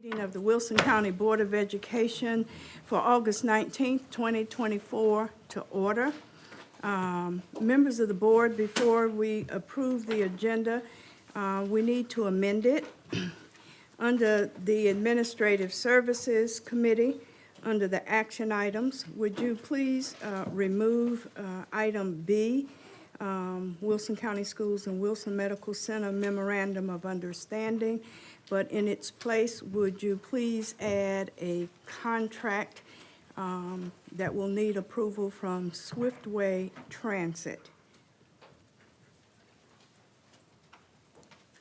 Meeting of the Wilson County Board of Education for August 19th, 2024 to order. Members of the board, before we approve the agenda, we need to amend it. Under the Administrative Services Committee, under the action items, would you please remove item B, Wilson County Schools and Wilson Medical Center Memorandum of Understanding, but in its place, would you please add a contract that will need approval from Swiftway Transit?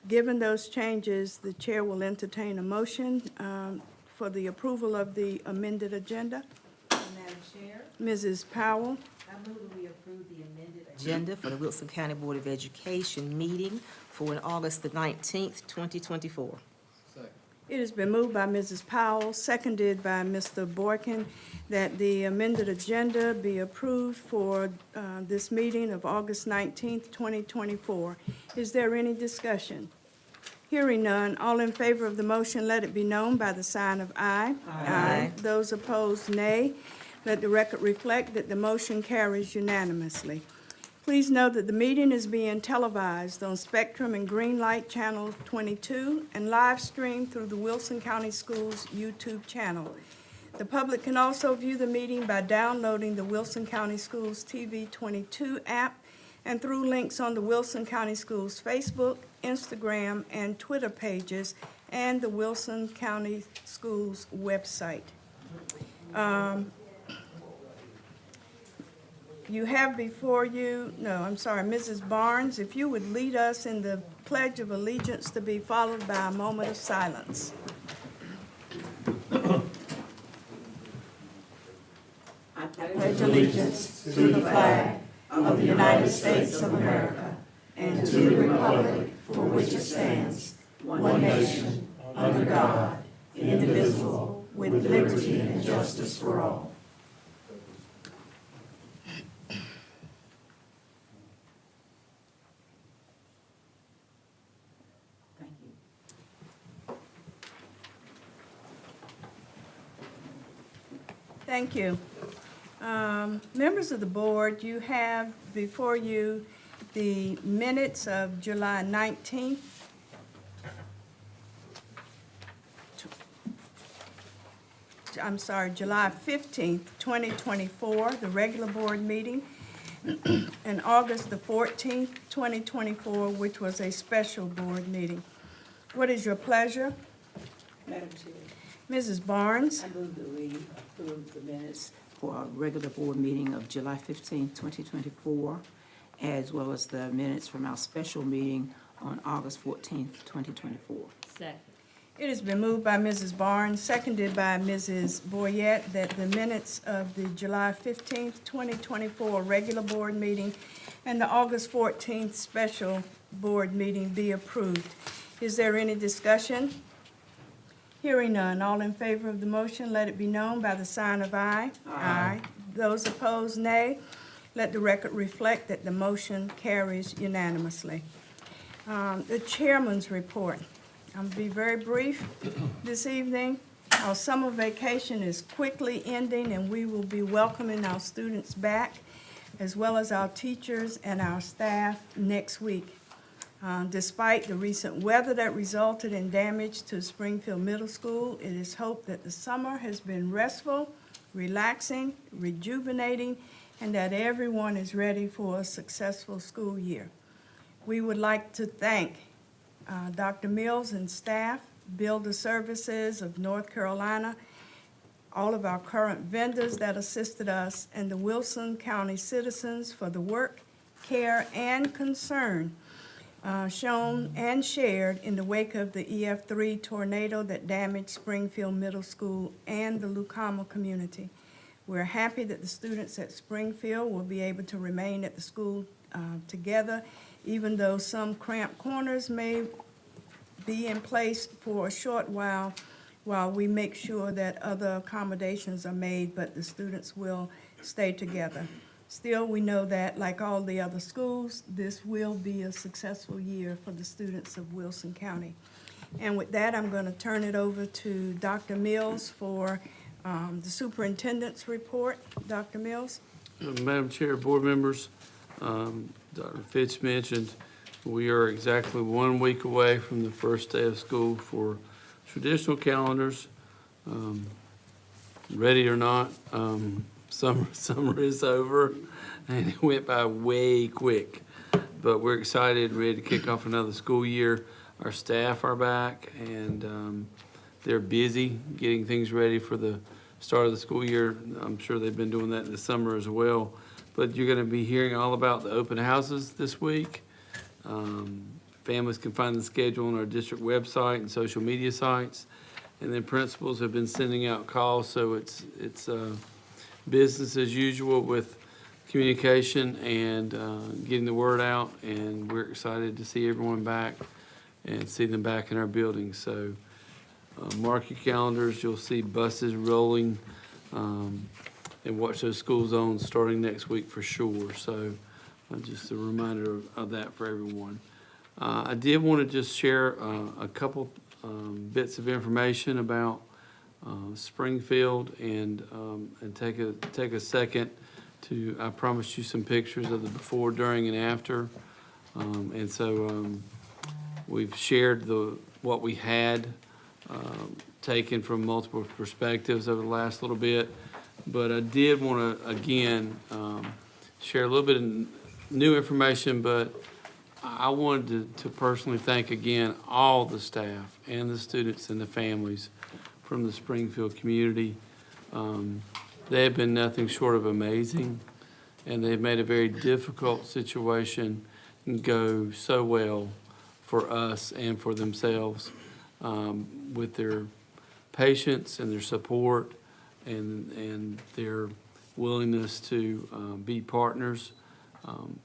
Given those changes, the chair will entertain a motion for the approval of the amended agenda. Madam Chair, Mrs. Powell, I move that we approve the amended agenda for the Wilson County Board of Education meeting for August the 19th, 2024. it has been moved by Mrs. Powell, seconded by Mr. Boykin, that the amended agenda be approved for this meeting of August 19th, 2024. Is there any discussion? Hearing none, all in favor of the motion, let it be known by the sign of aye. Aye. Those opposed, nay. Let the record reflect that the motion carries unanimously. Please note that the meeting is being televised on Spectrum and Greenlight Channel 22 and live streamed through the Wilson County Schools YouTube channel. The public can also view the meeting by downloading the Wilson County Schools TV 22 app and through links on the Wilson County Schools Facebook, Instagram, and Twitter pages, and the Wilson County Schools website. You have before you, Mrs. Barnes, if you would lead us in the Pledge of Allegiance to be followed by a moment of silence. I pledge allegiance to the flag of the United States of America and to the republic for which it stands, one nation, under God, indivisible, with liberty and justice for all. Thank you. Thank you. Members of the board, you have before you the minutes of July 19th. July 15th, 2024, the regular board meeting, and August the 14th, 2024, which was a special board meeting. What is your pleasure? Madam Chair, Mrs. Barnes? I move that we approve the minutes for our regular board meeting of July 15, 2024, as well as the minutes from our special meeting on August 14, 2024. Second. It has been moved by Mrs. Barnes, seconded by Mrs. Boyette, that the minutes of the July 15th, 2024 regular board meeting and the August 14th special board meeting be approved. Is there any discussion? Hearing none, all in favor of the motion, let it be known by the sign of aye. Aye. Those opposed, nay. Let the record reflect that the motion carries unanimously. The chairman's report. I'm going to be very brief this evening. Our summer vacation is quickly ending, and we will be welcoming our students back, as well as our teachers and our staff next week. Despite the recent weather that resulted in damage to Springfield Middle School, it is hoped that the summer has been restful, relaxing, rejuvenating, and that everyone is ready for a successful school year. We would like to thank Dr. Mills and staff, Builder Services of North Carolina, all of our current vendors that assisted us, and the Wilson County citizens for the work, care, and concern shown and shared in the wake of the EF3 tornado that damaged Springfield Middle School and the Lucama community. We're happy that the students at Springfield will be able to remain at the school together, even though some cramped corners may be in place for a short while we make sure that other accommodations are made, but the students will stay together. Still, we know that, like all the other schools, this will be a successful year for the students of Wilson County. And with that, I'm going to turn it over to Dr. Mills for the superintendent's report. Dr. Mills? Madam Chair, board members, Dr. Fitch mentioned, we are exactly 1 week away from the first day of school for traditional calendars. Ready or not, summer is over, and it went by way quick. But we're excited, ready to kick off another school year. Our staff are back, and they're busy getting things ready for the start of the school year. I'm sure they've been doing that in the summer as well. But you're going to be hearing all about the open houses this week. Families can find the schedule on our district website and social media sites. And then principals have been sending out calls, so it's business as usual with communication and getting the word out. And we're excited to see everyone back and see them back in our building. So mark your calendars. You'll see buses rolling, and watch those school zones starting next week for sure. So just a reminder of that for everyone. I did want to just share a couple bits of information about Springfield and take a second to, I promised you some pictures of the before, during, and after. And so we've shared what we had taken from multiple perspectives over the last little bit. But I did want to, again, share a little bit of new information, but I wanted to personally thank again all the staff and the students and the families from the Springfield community. They have been nothing short of amazing, and they've made a very difficult situation go so well for us and for themselves, with their patience and their support and their willingness to be partners.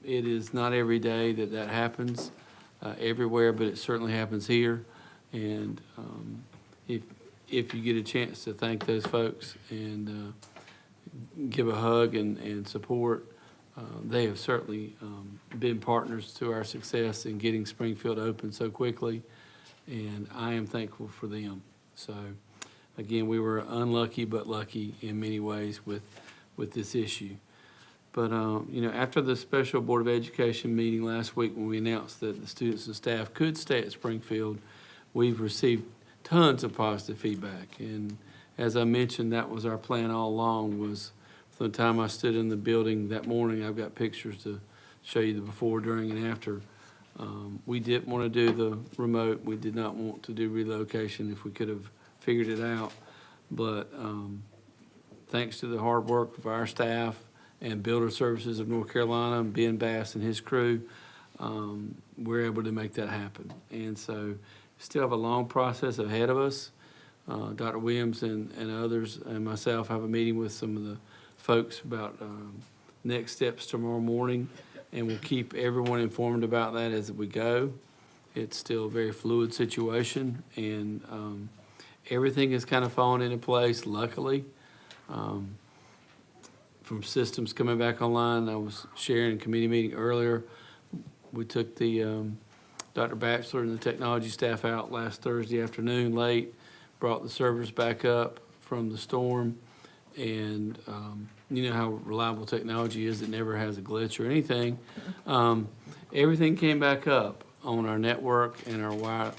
It is not every day that happens everywhere, but it certainly happens here. And if you get a chance to thank those folks and give a hug and support, they have certainly been partners to our success in getting Springfield open so quickly, and I am thankful for them. So again, we were unlucky but lucky in many ways with this issue. But, after the special Board of Education meeting last week when we announced that the students and staff could stay at Springfield, we've received tons of positive feedback. And as I mentioned, that was our plan all along, was from the time I stood in the building that morning, I've got pictures to show you the before, during, and after. We didn't want to do the remote. We did not want to do relocation if we could have figured it out. But thanks to the hard work of our staff and Builder Services of North Carolina, and Ben Bass and his crew, we're able to make that happen. And so still have a long process ahead of us. Dr. Williams and others and myself have a meeting with some of the folks about next steps tomorrow morning, and we'll keep everyone informed about that as we go. It's still a very fluid situation, and everything is kind of falling into place, luckily. From systems coming back online, I was sharing a committee meeting earlier. We took the Dr. Batchelor and the technology staff out last Thursday afternoon late, brought the servers back up from the storm, and you know how reliable technology is. It never has a glitch or anything. Everything came back up on our network and our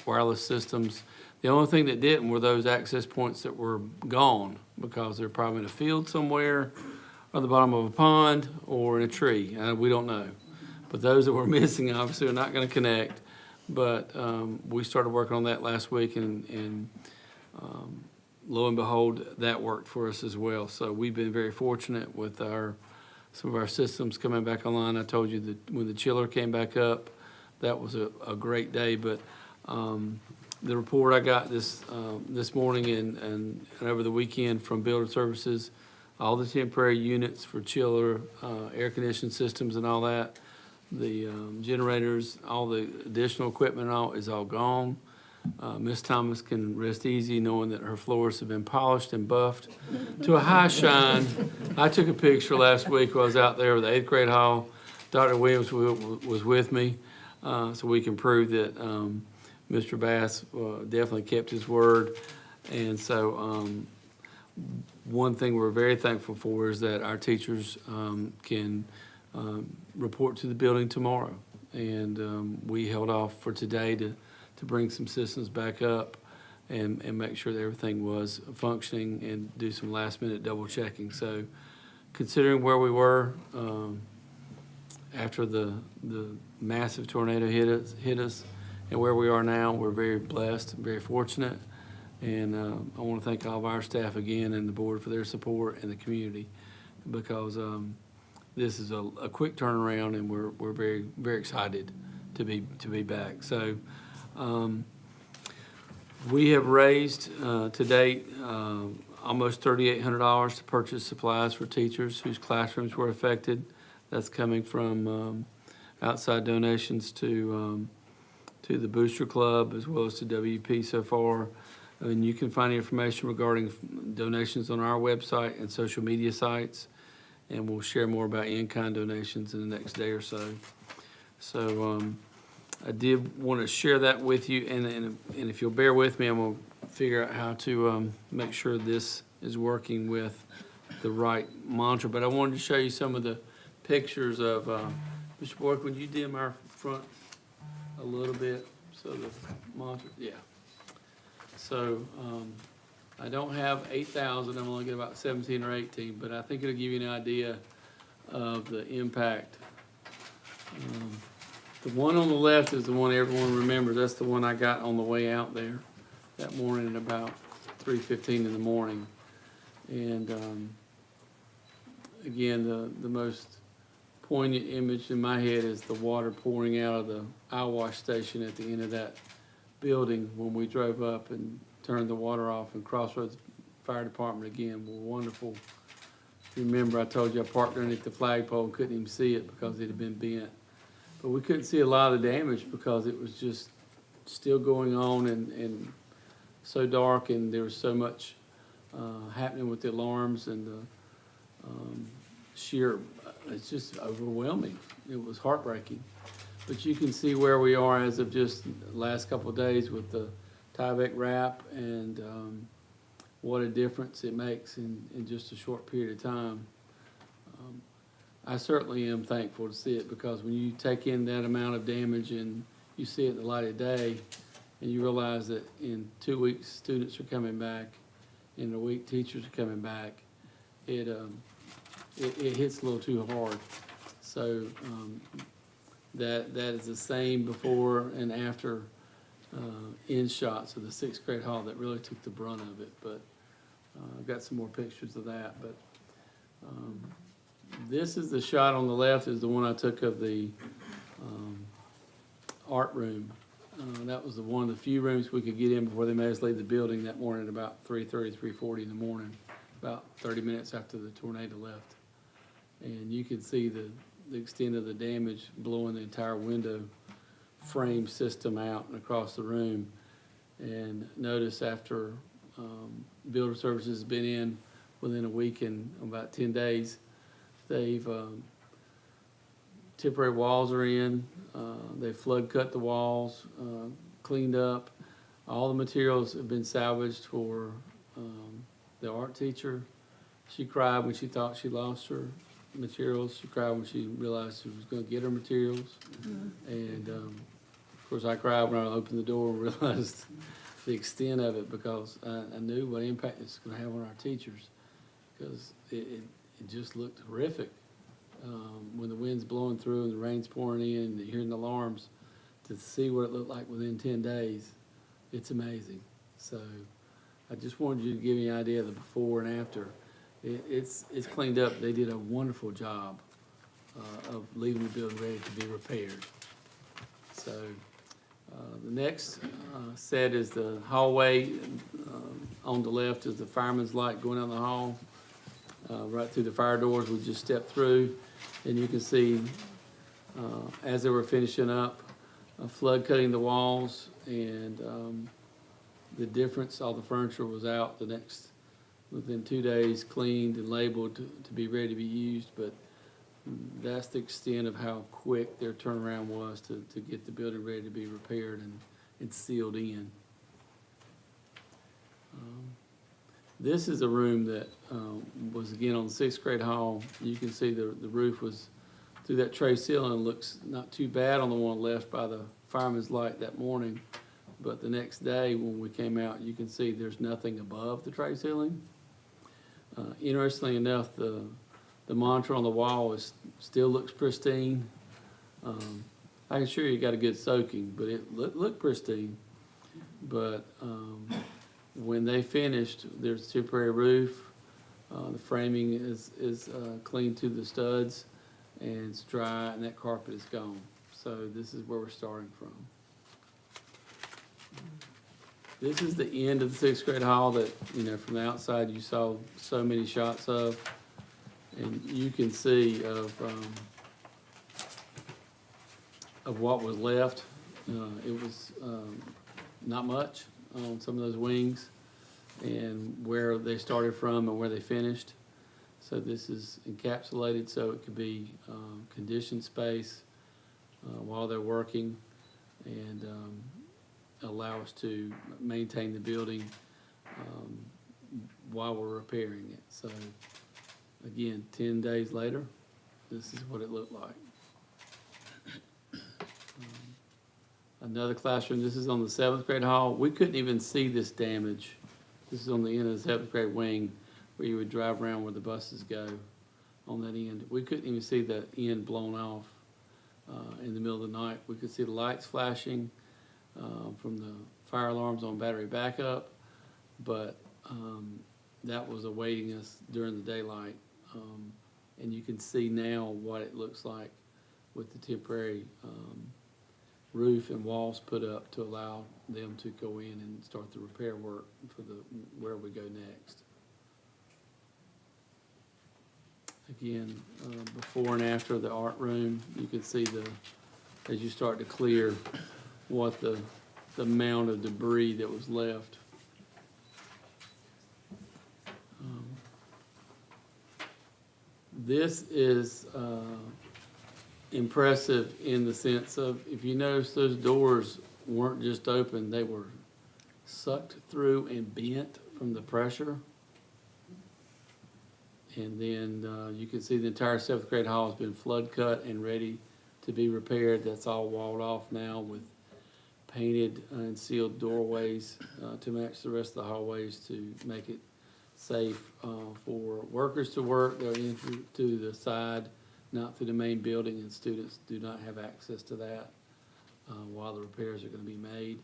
wireless systems. The only thing that didn't were those access points that were gone because they're probably in a field somewhere, or the bottom of a pond, or in a tree. We don't know. But those that were missing obviously are not going to connect. But we started working on that last week, and lo and behold, that worked for us as well. So we've been very fortunate with some of our systems coming back online. I told you that when the chiller came back up, that was a great day. But the report I got this morning and over the weekend from Builder Services, all the temporary units for chiller, air conditioning systems and all that, the generators, all the additional equipment and all is all gone. Ms. Thomas can rest easy knowing that her floors have been polished and buffed to a high shine. I took a picture last week while I was out there with the 8th grade hall. Dr. Williams was with me, so we can prove that Mr. Bass definitely kept his word. And so one thing we're very thankful for is that our teachers can report to the building tomorrow. And we held off for today to bring some systems back up and make sure that everything was functioning and do some last-minute double checking. So considering where we were after the massive tornado hit us and where we are now, we're very blessed and very fortunate. And I want to thank all of our staff again and the board for their support and the community, because this is a quick turnaround, and we're very, very excited to be back. So we have raised to date almost $3,800 to purchase supplies for teachers whose classrooms were affected. That's coming from outside donations to the Booster Club as well as to WP so far. And you can find information regarding donations on our website and social media sites. And we'll share more about in-kind donations in the next day or so. So I did want to share that with you. And if you'll bear with me, I'm going to figure out how to make sure this is working with the right mantra. But I wanted to show you some of the pictures of, Mr. Boyd, would you dim our front a little bit? So the mantra, yeah. So I don't have 8,000, I'm only getting about 17 or 18, but I think it'll give you an idea of the impact. The one on the left is the one everyone remembers. That's the one I got on the way out there that morning at about 3:15 in the morning. And again, the most poignant image in my head is the water pouring out of the eye wash station at the end of that building when we drove up and turned the water off, and Crossroads Fire Department again were wonderful. Remember, I told you I parked underneath the flagpole and couldn't even see it because it had been bent. But we couldn't see a lot of the damage because it was just still going on and so dark, and there was so much happening with the alarms and the sheer, it's just overwhelming. It was heartbreaking. But you can see where we are as of just the last couple of days with the Tyvek wrap, and what a difference it makes in just a short period of time. I certainly am thankful to see it, because when you take in that amount of damage and you see it in the light of day, and you realize that in 2 weeks students are coming back, in a week teachers are coming back, it hits a little too hard. So that is the same before and after end shots of the 6th grade hall that really took the brunt of it. But I've got some more pictures of that. But this is the shot on the left, is the one I took of the art room. That was one of the few rooms we could get in before they made us leave the building that morning at about 3:30, 3:40 in the morning, about 30 minutes after the tornado left. And you can see the extent of the damage, blowing the entire window frame system out and across the room. And notice after builder services has been in within a week and about 10 days, they've temporary walls are in, they flood cut the walls, cleaned up. All the materials have been salvaged for the art teacher. She cried when she thought she lost her materials. She cried when she realized she was going to get her materials. And of course I cried when I opened the door and realized the extent of it, because I knew what impact it's going to have on our teachers, because it just looked horrific. When the wind's blowing through and the rain's pouring in and hearing the alarms, to see what it looked like within 10 days, it's amazing. So I just wanted you to give me an idea of the before and after. It's cleaned up. They did a wonderful job of leaving the building ready to be repaired. So the next set is the hallway. On the left is the fireman's light going down the hall. Right through the fire doors we just stepped through. And you can see as they were finishing up, a flood cutting the walls, and the difference, all the furniture was out within 2 days, cleaned and labeled to be ready to be used. But that's the extent of how quick their turnaround was to get the building ready to be repaired it's sealed in. This is a room that was again on the sixth grade hall. You can see the roof was through that tray ceiling. Looks not too bad on the one left by the fireman's light that morning. But the next day when we came out, you can see there's nothing above the tray ceiling. Interestingly enough, the monitor on the wall still looks pristine. I can assure you got a good soaking, but it looked pristine. But when they finished, there's a temporary roof. The framing is clean to the studs, and it's dry, and that carpet is gone. So this is where we're starting from. This is the end of the sixth grade hall that, you know, from the outside you saw so many shots of. And you can see of what was left. It was not much on some of those wings, and where they started from and where they finished. So this is encapsulated so it could be conditioned space while they're working, and allow us to maintain the building while we're repairing it. So again, 10 days later, this is what it looked like. Another classroom, this is on the seventh grade hall. We couldn't even see this damage. This is on the end of the seventh grade wing where you would drive around where the buses go on that end. We couldn't even see the end blown off in the middle of the night. We could see the lights flashing from the fire alarms on battery backup, but that was awaiting us during the daylight. And you can see now what it looks like with the temporary roof and walls put up to allow them to go in and start the repair work for where we go next. Again, before and after the art room, you can see as you start to clear what the amount of debris that was left. This is impressive in the sense of, if you notice, those doors weren't just open, they were sucked through and bent from the pressure. And then you can see the entire seventh grade hall has been flood cut and ready to be repaired. That's all walled off now with painted and sealed doorways to match the rest of the hallways to make it safe for workers to work. They're in to the side, not through the main building, and students do not have access to that while the repairs are going to be made.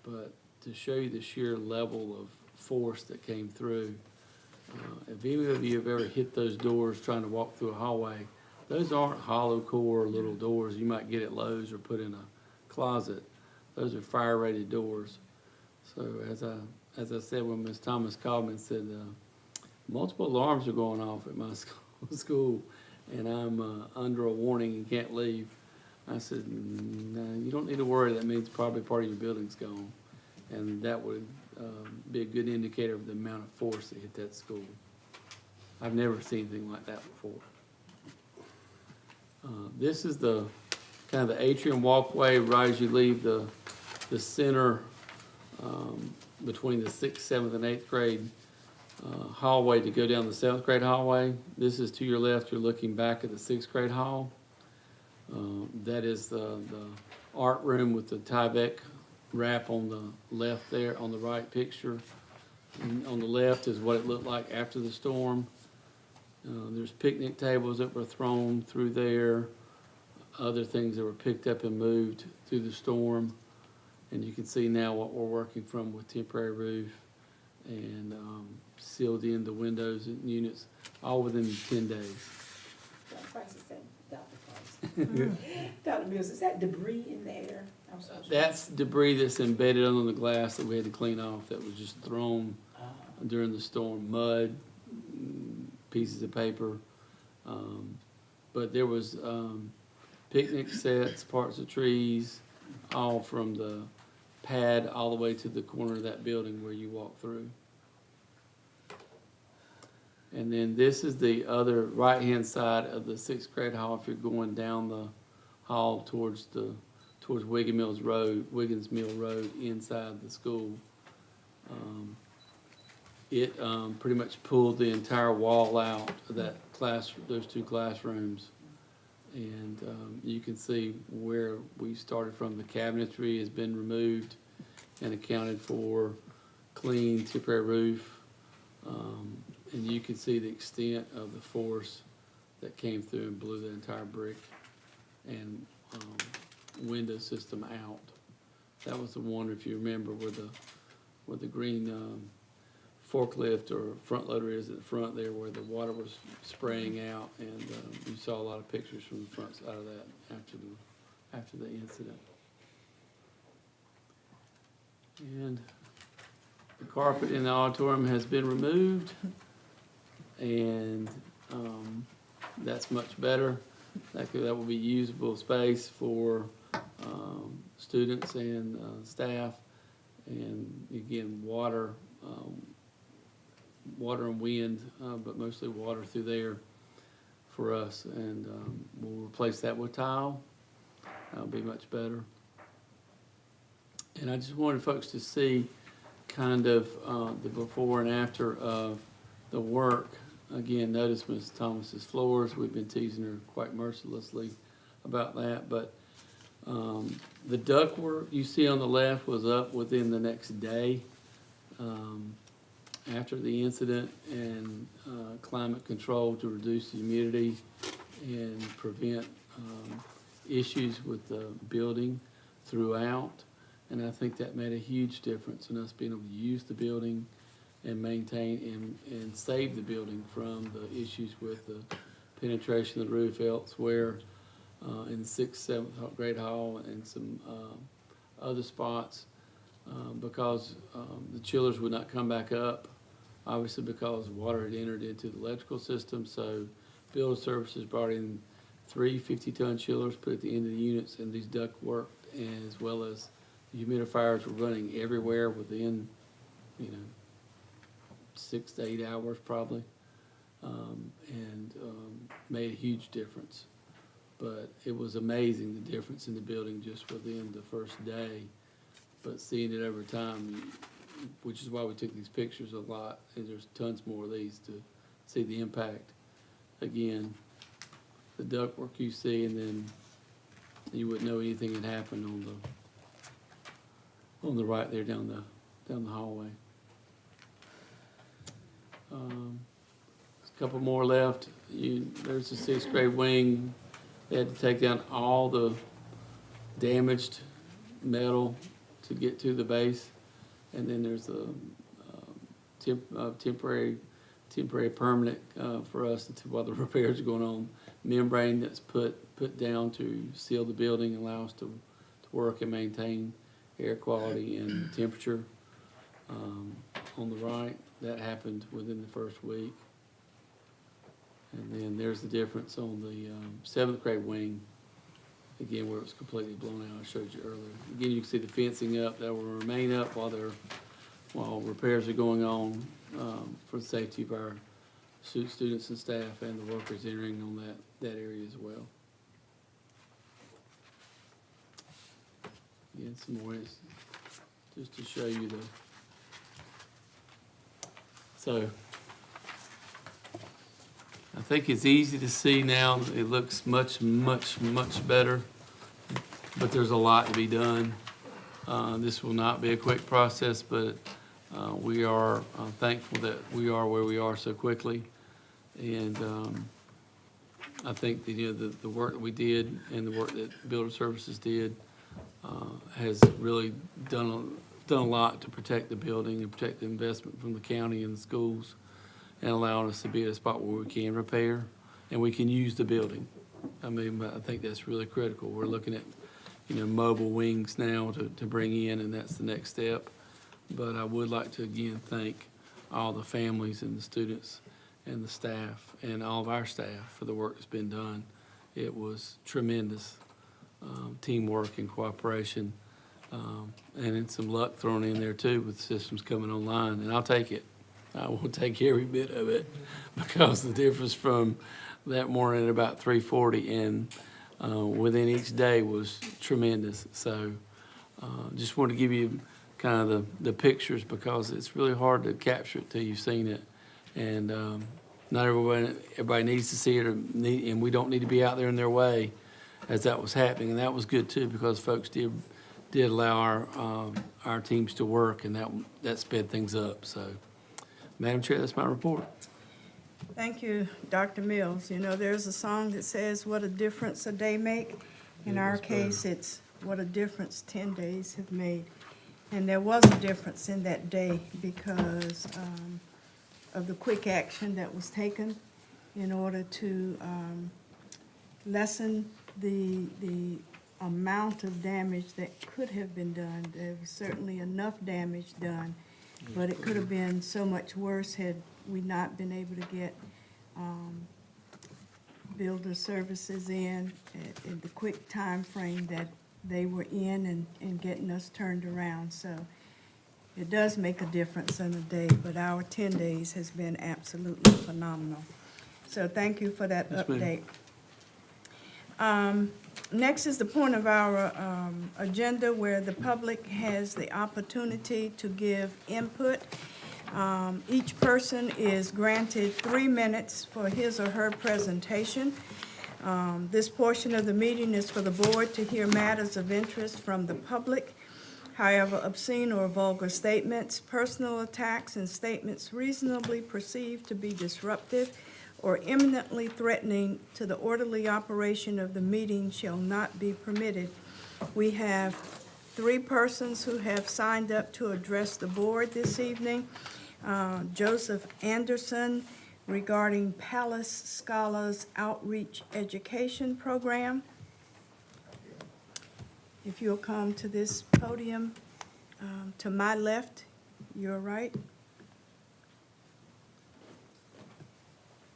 But to show you the sheer level of force that came through, if any of you have ever hit those doors trying to walk through a hallway, those aren't hollow core little doors you might get at Lowe's or put in a closet. Those are fire-rated doors. So as I said when Ms. Thomas called me and said, multiple alarms are going off at my school, and I'm under a warning and can't leave. I said, no, you don't need to worry. That means probably part of your building's gone. And that would be a good indicator of the amount of force that hit that school. I've never seen anything like that before. This is the kind of the atrium walkway right as you leave the center between the 6th, 7th, and 8th grade hallway to go down the 7th grade hallway. This is to your left. You're looking back at the 6th grade hall. That is the art room with the Tyvek wrap on the left there, on the right picture. And on the left is what it looked like after the storm. There's picnic tables that were thrown through there, other things that were picked up and moved through the storm. And you can see now what we're working from with temporary roof and sealed in the windows and units, all within 10 days. Dr. Price, is that Dr. Price? Dr. Mills, is that debris in the air? I'm so sorry. That's debris that's embedded under the glass that we had to clean off that was just thrown during the storm. Mud, pieces of paper. But there was picnic sets, parts of trees, all from the pad all the way to the corner of that building where you walk through. And then this is the other right-hand side of the 6th grade hall if you're going down the hall towards towards Wiggins Mill Road inside the school. It pretty much pulled the entire wall out of those two classrooms. And you can see where we started from. The cabinetry has been removed and accounted for, clean, temporary roof. And you can see the extent of the force that came through and blew the entire brick and window system out. That was the one, if you remember, where the green forklift or front loader is at the front there, where the water was spraying out, and you saw a lot of pictures from the front side of that after the incident. And the carpet in the auditorium has been removed, and that's much better. That will be usable space for students and staff, and again, water and wind, but mostly water through there for us. And we'll replace that with tile. That'll be much better. And I just wanted folks to see kind of the before and after of the work. Again, notice Ms. Thomas's floors. We've been teasing her quite mercilessly about that, but the ductwork you see on the left was up within the next day after the incident, and climate control to reduce the humidity and prevent issues with the building throughout. And I think that made a huge difference in us being able to use the building and maintain and save the building from the issues with the penetration of the roof elsewhere in the 6th, 7th grade hall and some other spots because the chillers would not come back up, obviously because water had entered into the electrical system. So Building Services brought in 3 50-ton chillers put at the end of the units, and these duct worked, and as well as the humidifiers were running everywhere within, 6 to 8 hours probably, and made a huge difference. But it was amazing the difference in the building just within the first day. But seeing it over time, which is why we took these pictures a lot, and there's tons more of these to see the impact. Again, the ductwork you see, and then you wouldn't know anything had happened on the right there down the hallway. There's a couple more left. There's the 6th grade wing. They had to take down all the damaged metal to get to the base, and then there's a temporary permanent for us while the repairs are going on, membrane that's put down to seal the building and allow us to work and maintain air quality and temperature. On the right, that happened within the first week. And then there's the difference on the 7th grade wing, again, where it was completely blown out. I showed you earlier. Again, you can see the fencing up. That will remain up while repairs are going on for the safety of our students and staff and the workers entering on that area as well. Again, some more just to show you so I think it's easy to see now. It looks much, much, much better, but there's a lot to be done. This will not be a quick process, but we are thankful that we are where we are so quickly. And I think that, the work that we did and the work that Builder Services did has really done a lot to protect the building and protect the investment from the county and the schools, and allowing us to be at a spot where we can repair and we can use the building. I mean, I think that's really critical. We're looking at, mobile wings now to bring in, and that's the next step. But I would like to again thank all the families and the students and the staff and all of our staff for the work that's been done. It was tremendous teamwork and cooperation, and then some luck thrown in there too with systems coming online, and I'll take it. I will take every bit of it, because the difference from that morning at about 3:40 and within each day was tremendous. So just want to give you kind of the pictures because it's really hard to capture it till you've seen it. And not everybody needs to see it, and we don't need to be out there in their way as that was happening. And that was good too because folks did allow our teams to work, and that sped things up. So, Madam Chair, that's my report. Thank you, Dr. Mills. You know, there's a song that says, "What a difference a day make." In Yeah, our that's better. case, it's what a difference 10 days have made. And there was a difference in that day because of the quick action that was taken in order to lessen the amount of damage that could have been done. There was certainly enough damage done, but it could have been so much worse had we not been able to get builder services in the quick time frame that they were in and getting us turned around. So it does make a difference in a day, but our 10 days has been absolutely phenomenal. So thank you for that Yes, ma'am. update. Next is the point of our agenda where the public has the opportunity to give input. Each person is granted 3 minutes for his or her presentation. This portion of the meeting is for the board to hear matters of interest from the public. However, obscene or vulgar statements, personal attacks, and statements reasonably perceived to be disruptive or imminently threatening to the orderly operation of the meeting shall not be permitted. We have 3 persons who have signed up to address the board this evening. Joseph Anderson regarding Palace Scholars Outreach Education Program. If you'll come to this podium, to my left, your right.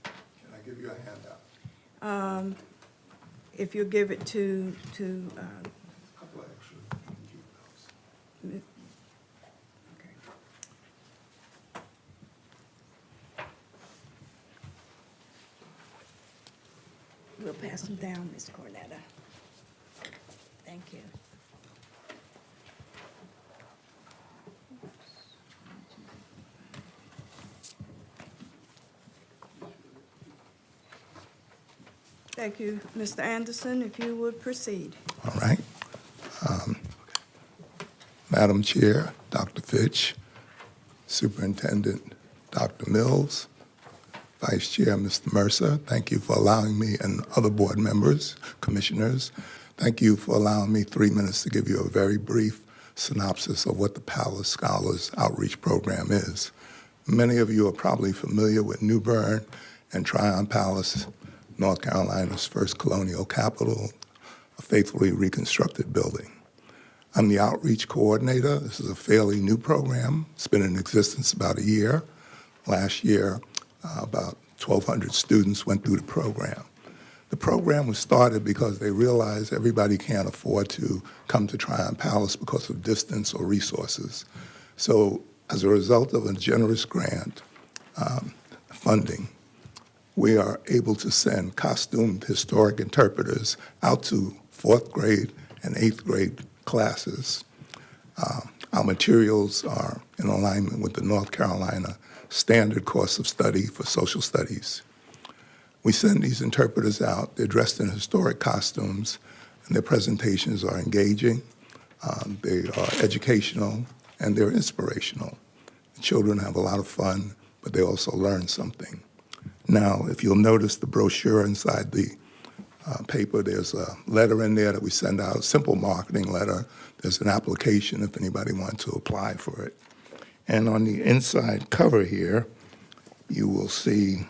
Can I give you a handout? If you'll give it to Couple extra. You can keep those. okay. We'll pass them down, Ms. Cornetta. Thank you. Thank you, Mr. Anderson. If you would proceed. All right. Madam Chair, Dr. Fitch, Superintendent Dr. Mills, Vice Chair Mr. Mercer, thank you for allowing me, and other board members, commissioners, thank you for allowing me 3 minutes to give you a very brief synopsis of what the Palace Scholars Outreach Program is. Many of you are probably familiar with New Bern and Tryon Palace, North Carolina's first colonial capital, a faithfully reconstructed building. I'm the outreach coordinator. This is a fairly new program. It's been in existence about a year. Last year, about 1,200 students went through the program. The program was started because they realized everybody can't afford to come to Tryon Palace because of distance or resources. So as a result of a generous grant funding, we are able to send costumed historic interpreters out to 4th grade and 8th grade classes. Our materials are in alignment with the North Carolina Standard Course of Study for Social Studies. We send these interpreters out. They're dressed in historic costumes, and their presentations are engaging, they are educational, and they're inspirational. The children have a lot of fun, but they also learn something. Now, if you'll notice the brochure inside the paper, there's a letter in there that we send out, a simple marketing letter. There's an application if anybody wants to apply for it. And on the inside cover here, you will see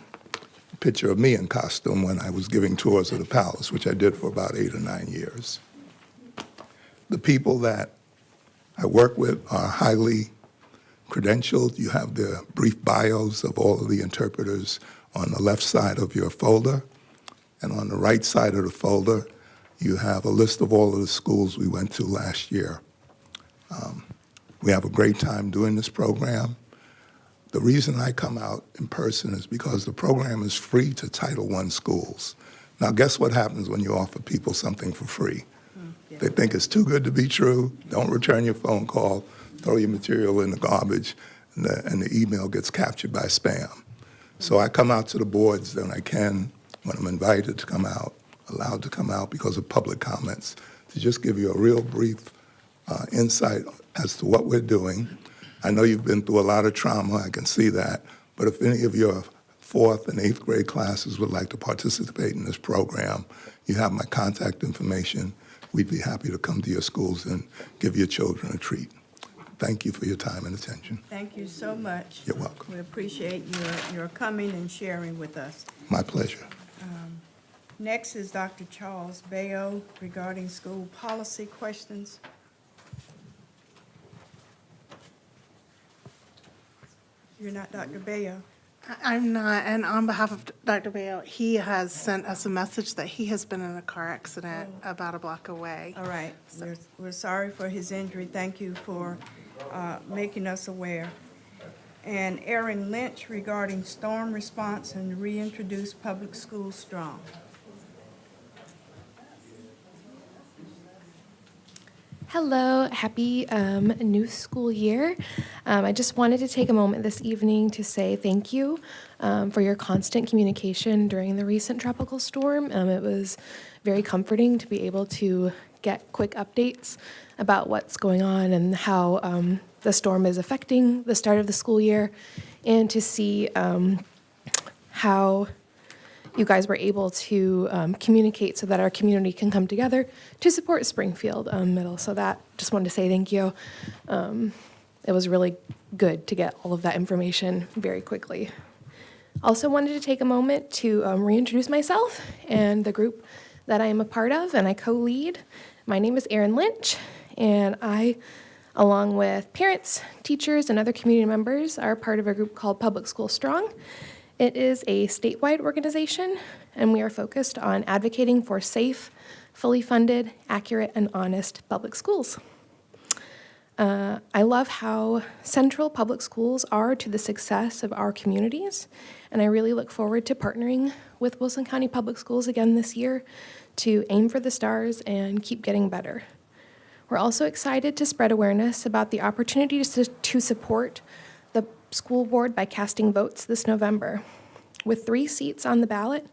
a picture of me in costume when I was giving tours of the palace, which I did for about 8 or 9 years. The people that I work with are highly credentialed. You have the brief bios of all of the interpreters on the left side of your folder. And on the right side of the folder, you have a list of all of the schools we went to last year. We have a great time doing this program. The reason I come out in person is because the program is free to Title I schools. Now, guess what happens when you offer people something for free? They think it's too good to be true, don't return your phone call, throw your material in the garbage, and the email gets captured by spam. So I come out to the boards when I can, when I'm invited to come out, allowed to come out because of public comments, to just give you a real brief insight as to what we're doing. I know you've been through a lot of trauma, I can see that, but if any of your 4th and 8th grade classes would like to participate in this program, you have my contact information. We'd be happy to come to your schools and give your children a treat. Thank you for your time and attention. Thank you so much. You're welcome. We appreciate your coming and sharing with us. My pleasure. Next is Dr. Charles Bayo regarding school policy questions. You're not Dr. Bayo? I'm not, and on behalf of Dr. Bale, he has sent us a message that he has been in a car accident about a block away. All right. We're sorry for his injury. Thank you for making us aware. And Aaron Lynch regarding storm response and reintroduce public schools strong. Hello, happy new school year. I just wanted to take a moment this evening to say thank you for your constant communication during the recent tropical storm. It was very comforting to be able to get quick updates about what's going on and how the storm is affecting the start of the school year, and to see how you guys were able to communicate so that our community can come together to support Springfield Middle. So that, just wanted to say thank you. It was really good to get all of that information very quickly. Also wanted to take a moment to reintroduce myself and the group that I am a part of and I co-lead. My name is Aaron Lynch, and I, along with parents, teachers, and other community members, are part of a group called Public School Strong. It is a statewide organization, and we are focused on advocating for safe, fully funded, accurate, and honest public schools. I love how central public schools are to the success of our communities, and I really look forward to partnering with Wilson County Public Schools again this year to aim for the stars and keep getting better. We're also excited to spread awareness about the opportunities to support the school board by casting votes this November. With 3 seats on the ballot,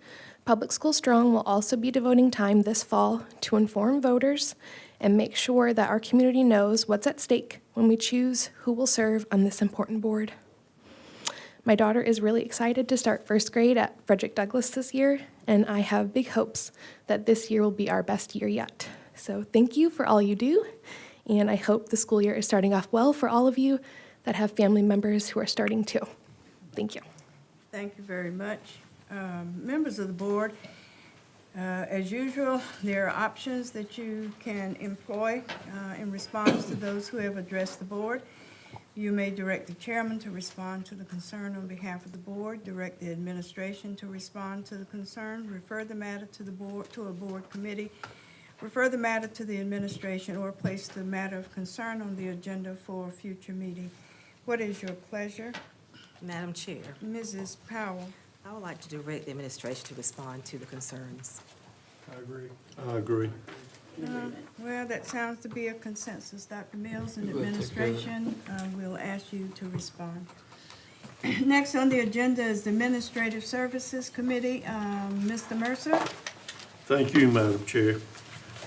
Public School Strong will also be devoting time this fall to inform voters and make sure that our community knows what's at stake when we choose who will serve on this important board. My daughter is really excited to start 1st grade at Frederick Douglass this year, and I have big hopes that this year will be our best year yet. So thank you for all you do, and I hope the school year is starting off well for all of you that have family members who are starting too. Thank you. Thank you very much. Members of the board, as usual, there are options that you can employ in response to those who have addressed the board. You may direct the chairman to respond to the concern on behalf of the board, direct the administration to respond to the concern, refer the matter to the board, to a board committee, refer the matter to the administration, or place the matter of concern on the agenda for a future meeting. What is your pleasure? Madam Chair, Mrs. Powell? I would like to direct the administration to respond to the concerns. I agree. Well, that sounds to be a consensus. Dr. Mills and administration will ask you to respond. Next on the agenda is the Administrative Services Committee. Mr. Mercer? Thank you, Madam Chair.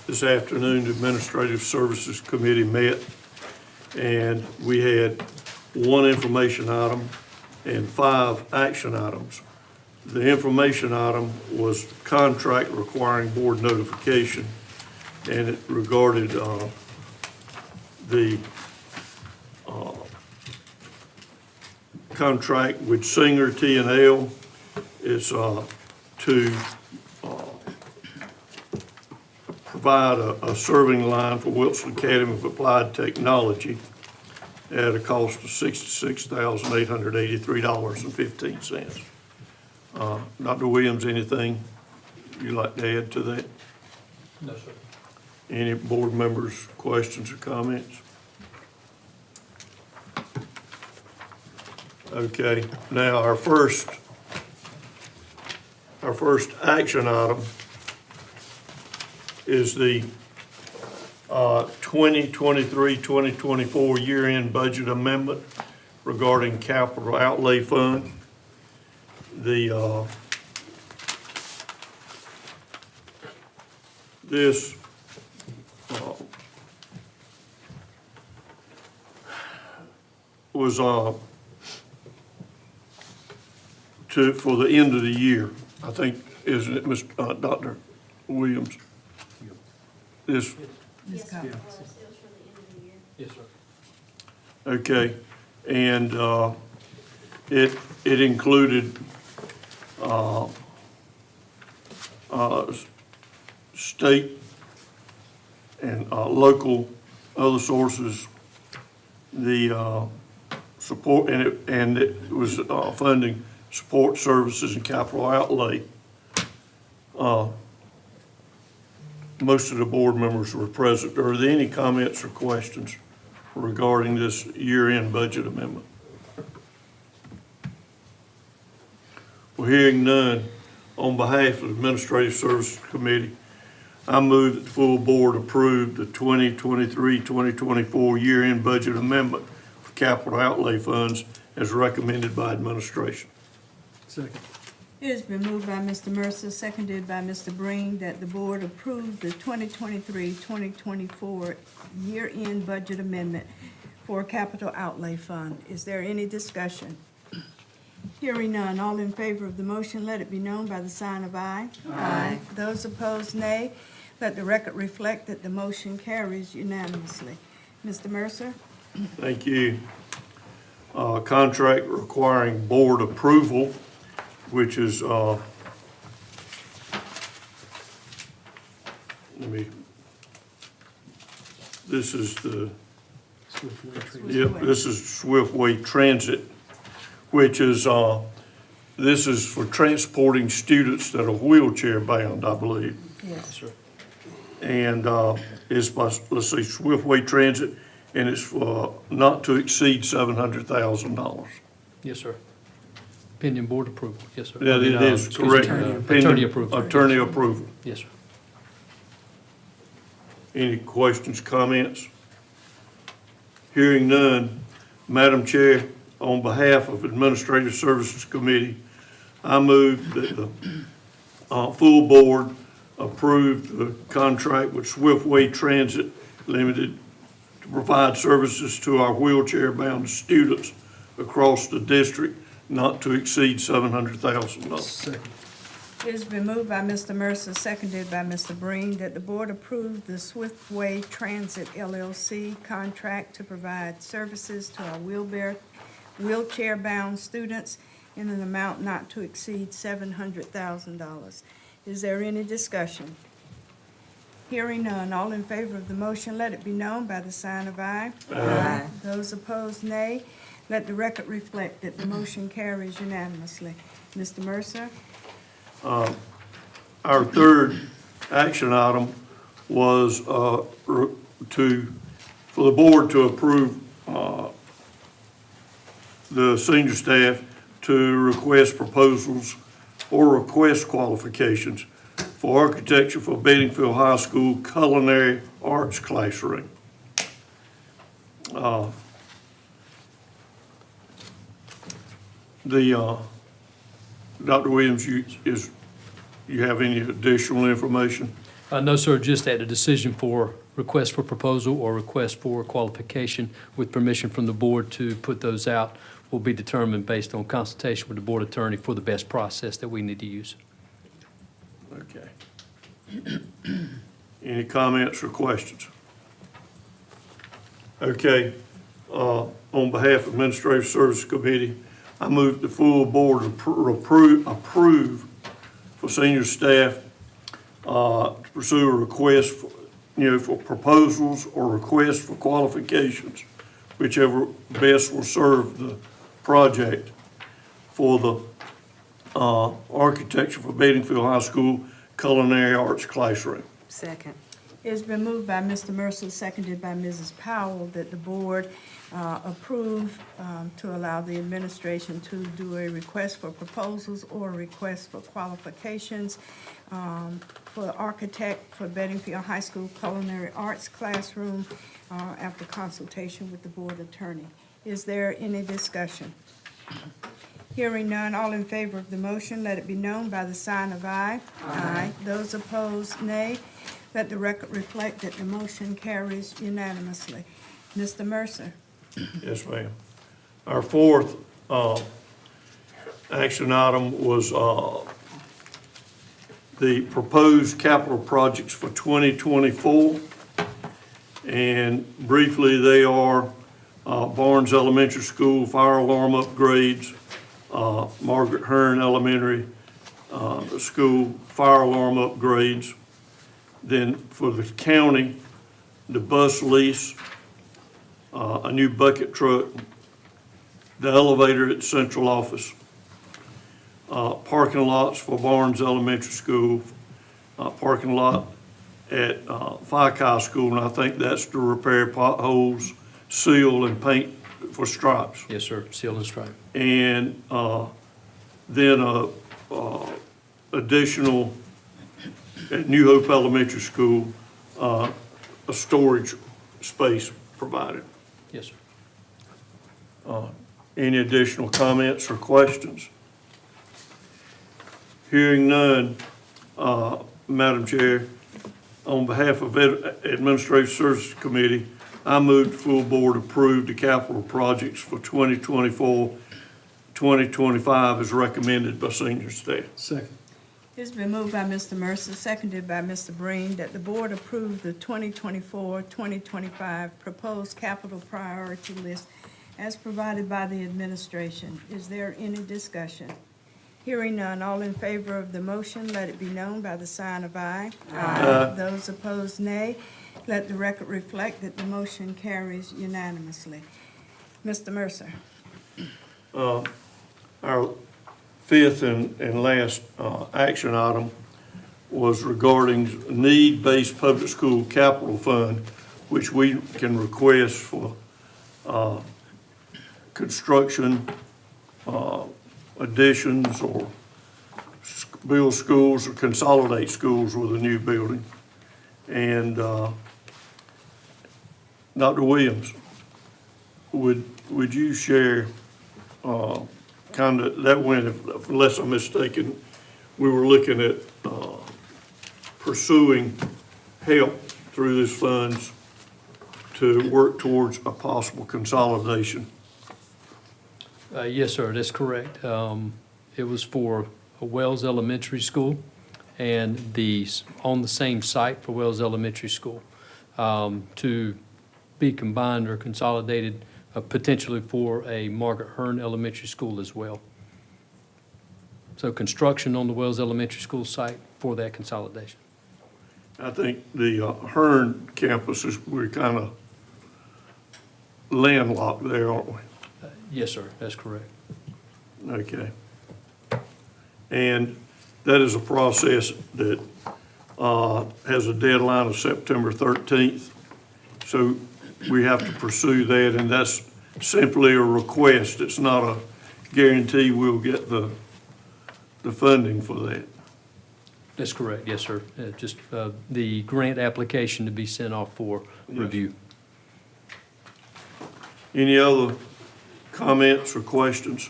This afternoon, the Administrative Services Committee met, and we had 1 information item and 5 action items. The information item was contract requiring board notification, and it regarded the contract with Singer T&L is to provide a serving line for Wilson Academy of Applied Technology at a cost of $66,883.15. Dr. Williams, anything you'd like to add to that? No, sir. Any board members' questions or comments? Okay, now our first action item is the 2023-2024 year-end budget amendment regarding capital outlay fund. This was for the end of the year, I think, isn't it, Mr. Dr. Williams? This, Ms. Cox. Yes, sir. okay, and it included state and local other sources, the support, and it was funding support services and capital outlay. Most of the board members were present. Are there any comments or questions regarding this year-end budget amendment? Well, hearing none, on behalf of the Administrative Services Committee, I move that the full board approve the 2023-2024 year-end budget amendment for capital outlay funds as recommended by administration. Second. It has been moved by Mr. Mercer, seconded by Mr. Breen, that the board approve the 2023-2024 year-end budget amendment for capital outlay fund. Is there any discussion? Hearing none, all in favor of the motion, let it be known by the sign of aye. Aye. Those opposed, nay. Let the record reflect that the motion carries unanimously. Mr. Mercer? Thank you. Contract requiring board approval, which is, this is the, yep, this is Swiftway Transit, which is, this is for transporting students that are wheelchair bound, I believe. Yes. And it's by, let's see, Swiftway Transit, and it's for not to exceed $700,000. Yes, sir. Pending board approval, yes, sir. That it is correct. Attorney approval. Attorney approval. Yes, sir. Any questions, comments? Hearing none, Madam Chair, on behalf of Administrative Services Committee, I move that the full board approve the contract with Swiftway Transit Limited to provide services to our wheelchair-bound students across the district not to exceed $700,000. Second. It has been moved by Mr. Mercer, seconded by Mr. Breen, that the board approve the Swiftway Transit LLC contract to provide services to our wheelchair-bound students in an amount not to exceed $700,000. Is there any discussion? Hearing none, all in favor of the motion, let it be known by the sign of aye. Aye. Those opposed, nay. Let the record reflect that the motion carries unanimously. Mr. Mercer? Our third action item was for the board to approve the senior staff to request proposals or request qualifications for architecture for Bedingfield High School culinary arts classroom. Dr. Williams, you have any additional information? No, sir, just at a decision for request for proposal or request for qualification with permission from the board to put those out will be determined based on consultation with the board attorney for the best process that we need to use. Okay. Any comments or questions? Okay, on behalf of Administrative Services Committee, I move the full board approve for senior staff to pursue a request for, for proposals or requests for qualifications, whichever best will serve the project for the architecture for Bedingfield High School culinary arts classroom. Second. It's been moved by Mr. Mercer, seconded by Mrs. Powell, that the board approve to allow the administration to do a request for proposals or a request for qualifications for architect for Bedingfield High School Culinary Arts Classroom after consultation with the board attorney. Is there any discussion? Hearing none, all in favor of the motion, let it be known by the sign of aye. Aye. Those opposed, nay. Let the record reflect that the motion carries unanimously. Mr. Mercer. Yes, ma'am. Our fourth action item was the proposed capital projects for 2024. And briefly, they are Barnes Elementary School fire alarm upgrades, Margaret Hearn Elementary School fire alarm upgrades. Then for the county, the bus lease, a new bucket truck, the elevator at central office, parking lots for Barnes Elementary School, parking lot at Phi School, and I think that's to repair potholes, seal, and paint for stripes. Yes, sir. Seal and stripe. And then additional at New Hope Elementary School, a storage space provided. Yes, sir. Any additional comments or questions? Hearing none, Madam Chair, on behalf of Administrative Services Committee, I move the full board approve the capital projects for 2024, 2025 as recommended by senior staff. Second. It's been moved by Mr. Mercer, seconded by Mr. Breen, that the board approve the 2024-2025 proposed capital priority list as provided by the administration. Is there any discussion? Hearing none, all in favor of the motion, let it be known by the sign of aye. Aye. Those opposed, nay. Let the record reflect that the motion carries unanimously. Mr. Mercer. Our fifth and last action item was regarding need-based public school capital fund, which we can request for construction, additions, or build schools or consolidate schools with a new building. And Dr. Williams, would you share kind of, that went, unless I'm mistaken, we were looking at pursuing help through these funds to work towards a possible consolidation. Yes, sir, that's correct. It was for Wells Elementary School and on the same site for Wells Elementary School, to be combined or consolidated potentially for a Margaret Hearn Elementary School as well. So construction on the Wells Elementary School site for that consolidation. I think the Hearn campus we're kind of landlocked there, aren't we? Yes, sir, that's correct. Okay. And that is a process that has a deadline of September 13th. So we have to pursue that, and that's simply a request. It's not a guarantee we'll get the funding for that. That's correct, yes, sir. Just the grant application to be sent off for review. Any other comments or questions?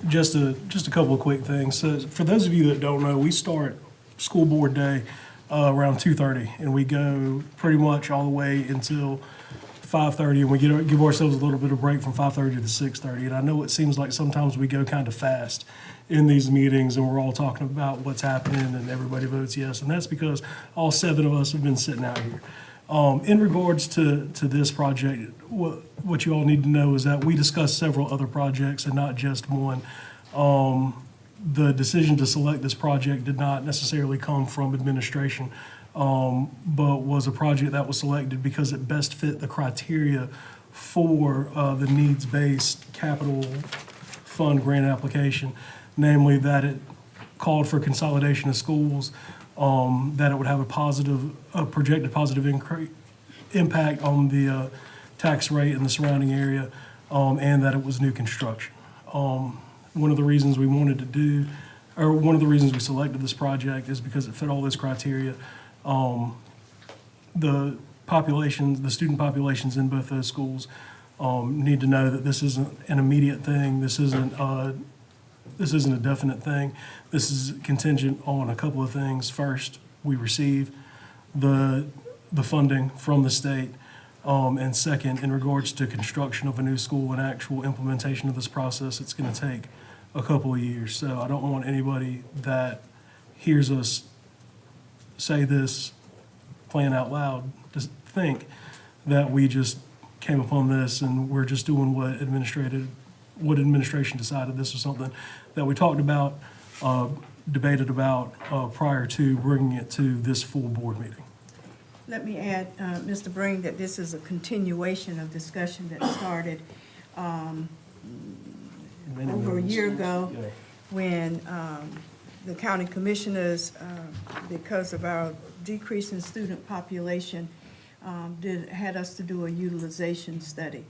Just a couple of quick things. So for those of you that don't know, we start school board day around 2:30, and we go pretty much all the way until 5:30, and we give ourselves a little bit of break from 5:30 to 6:30. And I know it seems like sometimes we go kind of fast in these meetings, and we're all talking about what's happening, and everybody votes yes, and that's because all 7 of us have been sitting out here. In regards to this project, what you all need to know is that we discussed several other projects and not just one. The decision to select this project did not necessarily come from administration, but was a project that was selected because it best fit the criteria for the needs-based capital fund grant application, namely that it called for consolidation of schools, that it would have a projected positive impact on the tax rate in the surrounding area, and that it was new construction. One of the reasons we wanted to do, or one of the reasons we selected this project is because it fit all those criteria. The populations, the student populations in both those schools need to know that this isn't an immediate thing. This isn't a definite thing. This is contingent on a couple of things. First, we receive the funding from the state. And second, in regards to construction of a new school and actual implementation of this process, it's going to take a couple of years. So I don't want anybody that hears us say this plan out loud to think that we just came upon this and we're just doing what administration decided. This was something that we talked about, debated about prior to bringing it to this full board meeting. Let me add, Mr. Breen, that this is a continuation of discussion that started over a year ago Yeah. when the county commissioners, because of our decrease in student population, had us to do a utilization study.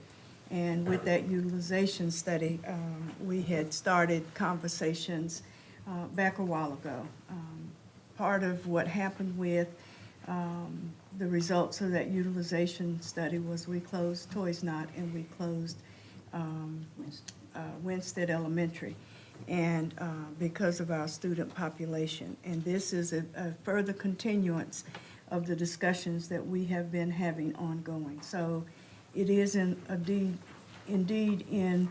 And with that utilization study, we had started conversations back a while ago. Part of what happened with the results of that utilization study was we closed Toys Knot and we closed Winstead Elementary, and because of our student population. And this is a further continuance of the discussions that we have been having ongoing. So it is indeed in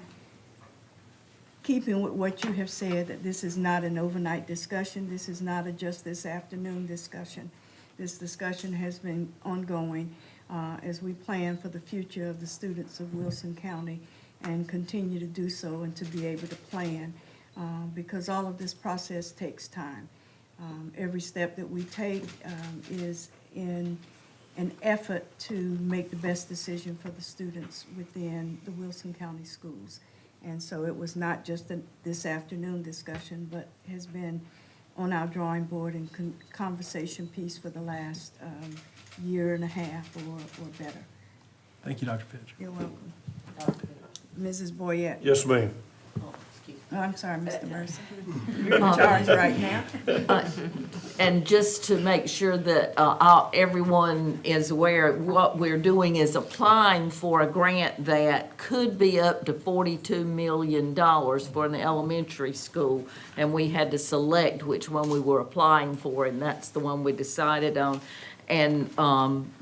keeping with what you have said, that this is not an overnight discussion. This is not a just this afternoon discussion. This discussion has been ongoing as we plan for the future of the students of Wilson County and continue to do so and to be able to plan because all of this process takes time. Every step that we take is in an effort to make the best decision for the students within the Wilson County schools. And so it was not just this afternoon discussion, but has been on our drawing board and conversation piece for the last year and a half or better. Thank you, Dr. Fitch. You're welcome. Mrs. Boyette. Yes, ma'am. Oh, I'm sorry, Mr. Mercer. You're in charge right now. And just to make sure that everyone is aware, what we're doing is applying for a grant that could be up to $42 million for an elementary school. And we had to select which one we were applying for, and that's the one we decided on. And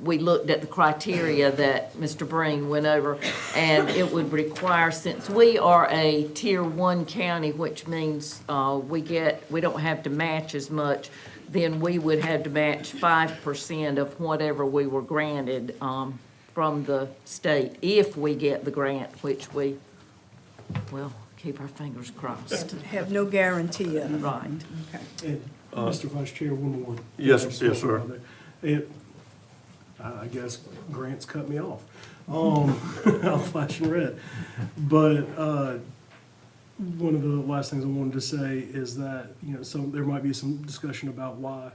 we looked at the criteria that Mr. Breen went over, and it would require, since we are a Tier 1 county, which means we don't have to match as much, then we would have to match 5% of whatever we were granted from the state, if we get the grant, which we, well, keep our fingers crossed. Have no guarantee of. Right. Okay. And, Mr. Vice Chair, one more. Yes, yes, sir. I guess Grant's cut me off. I'm flashing red. But one of the last things I wanted to say is that, there might be some discussion about why,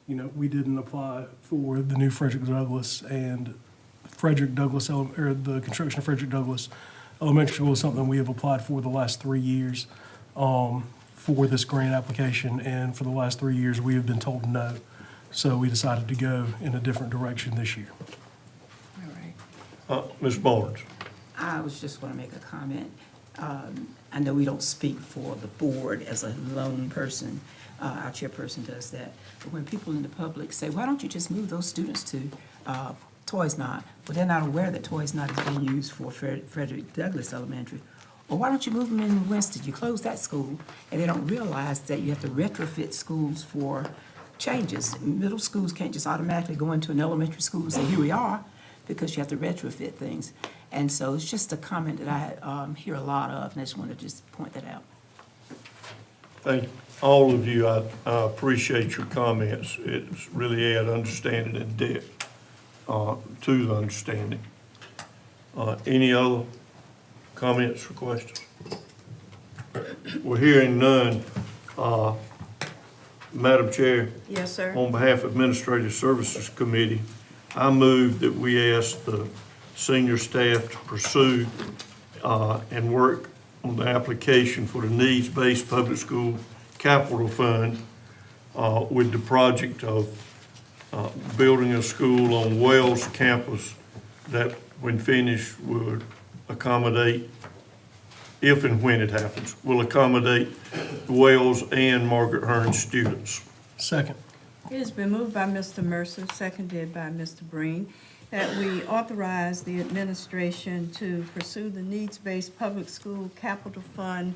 we didn't apply for the new Frederick Douglass or the construction of Frederick Douglass Elementary School is something we have applied for the last 3 years for this grant application. And for the last 3 years, we have been told no. So we decided to go in a different direction this year. All right. Ms. Barnes? I was just want to make a comment. I know we don't speak for the board as a lone person. Our chairperson does that. But when people in the public say, why don't you just move those students to Toys Knot? But they're not aware that Toys Knot is being used for Frederick Douglass Elementary. Or why don't you move them in Winston? You close that school, and they don't realize that you have to retrofit schools for changes. Middle schools can't just automatically go into an elementary school and say, here we are, because you have to retrofit things. And so it's just a comment that I hear a lot of, and I just want to just point that out. Thank all of you. I appreciate your comments. It's really add understanding and depth to the understanding. Any other comments or questions? We're hearing none. Madam Chair, Yes, sir. on behalf of Administrative Services Committee, I move that we ask the senior staff to pursue and work on the application for the needs-based public school capital fund with the project of building a school on Wells campus that, when finished, would accommodate, if and when it happens, will accommodate Wells and Margaret Hearn students. Second. It has been moved by Mr. Mercer, seconded by Mr. Breen, that we authorize the administration to pursue the needs-based public school capital fund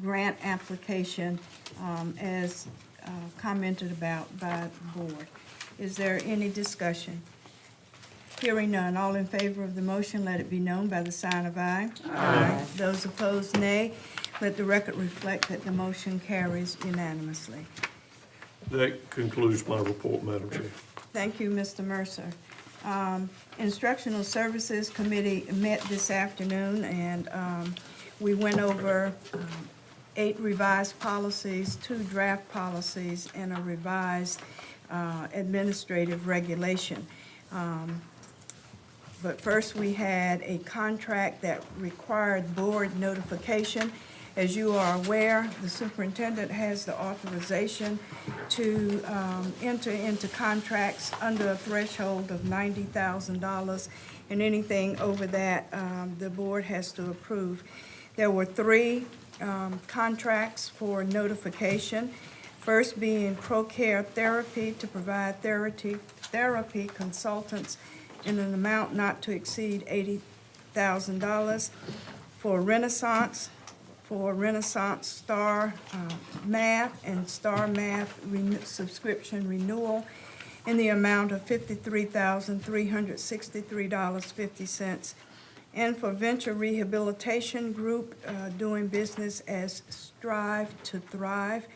grant application as commented about by the board. Is there any discussion? Hearing none, all in favor of the motion, let it be known by the sign of aye. Aye. Those opposed, nay. Let the record reflect that the motion carries unanimously. That concludes my report, Madam Chair. Thank you, Mr. Mercer. Instructional Services Committee met this afternoon, and we went over 8 revised policies, 2 draft policies, and a revised administrative regulation. But first, we had a contract that required board notification. As you are aware, the superintendent has the authorization to enter into contracts under a threshold of $90,000, and anything over that, the board has to approve. There were 3 contracts for notification. First being ProCare Therapy to provide therapy consultants in an amount not to exceed $80,000. For Renaissance Star Math and Star Math subscription renewal in the amount of $53,363.50. And for Venture Rehabilitation Group, doing business as Strive to Thrive,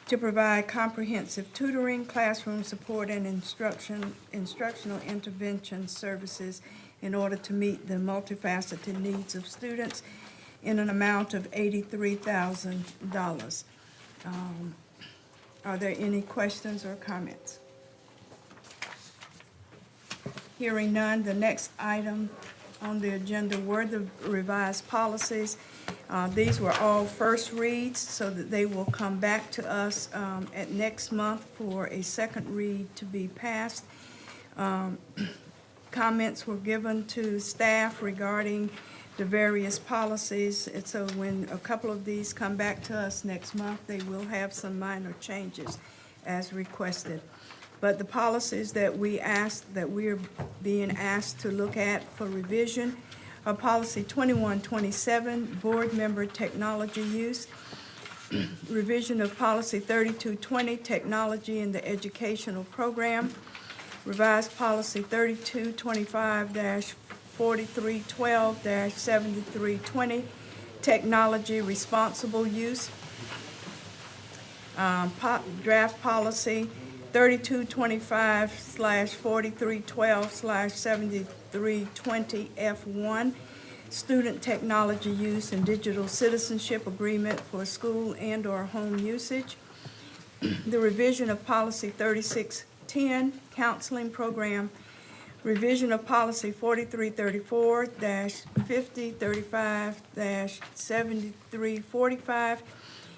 to provide comprehensive tutoring, classroom support, and instructional intervention services in order to meet the multifaceted needs of students in an amount of $83,000. Are there any questions or comments? Hearing none, the next item on the agenda were the revised policies. These were all first reads, so that they will come back to us at next month for a second read to be passed. Comments were given to staff regarding the various policies, and so when a couple of these come back to us next month, they will have some minor changes as requested. But the policies that we're being asked to look at for revision are policy 2127, board member technology use, revision of policy 3220, technology in the educational program, revised policy 3225-4312-7320, technology responsible use, draft policy 3225/4312/7320 F1, student technology use and digital citizenship agreement for school and/or home usage. The revision of policy 3610, counseling program. Revision of policy 4334-5035-7345,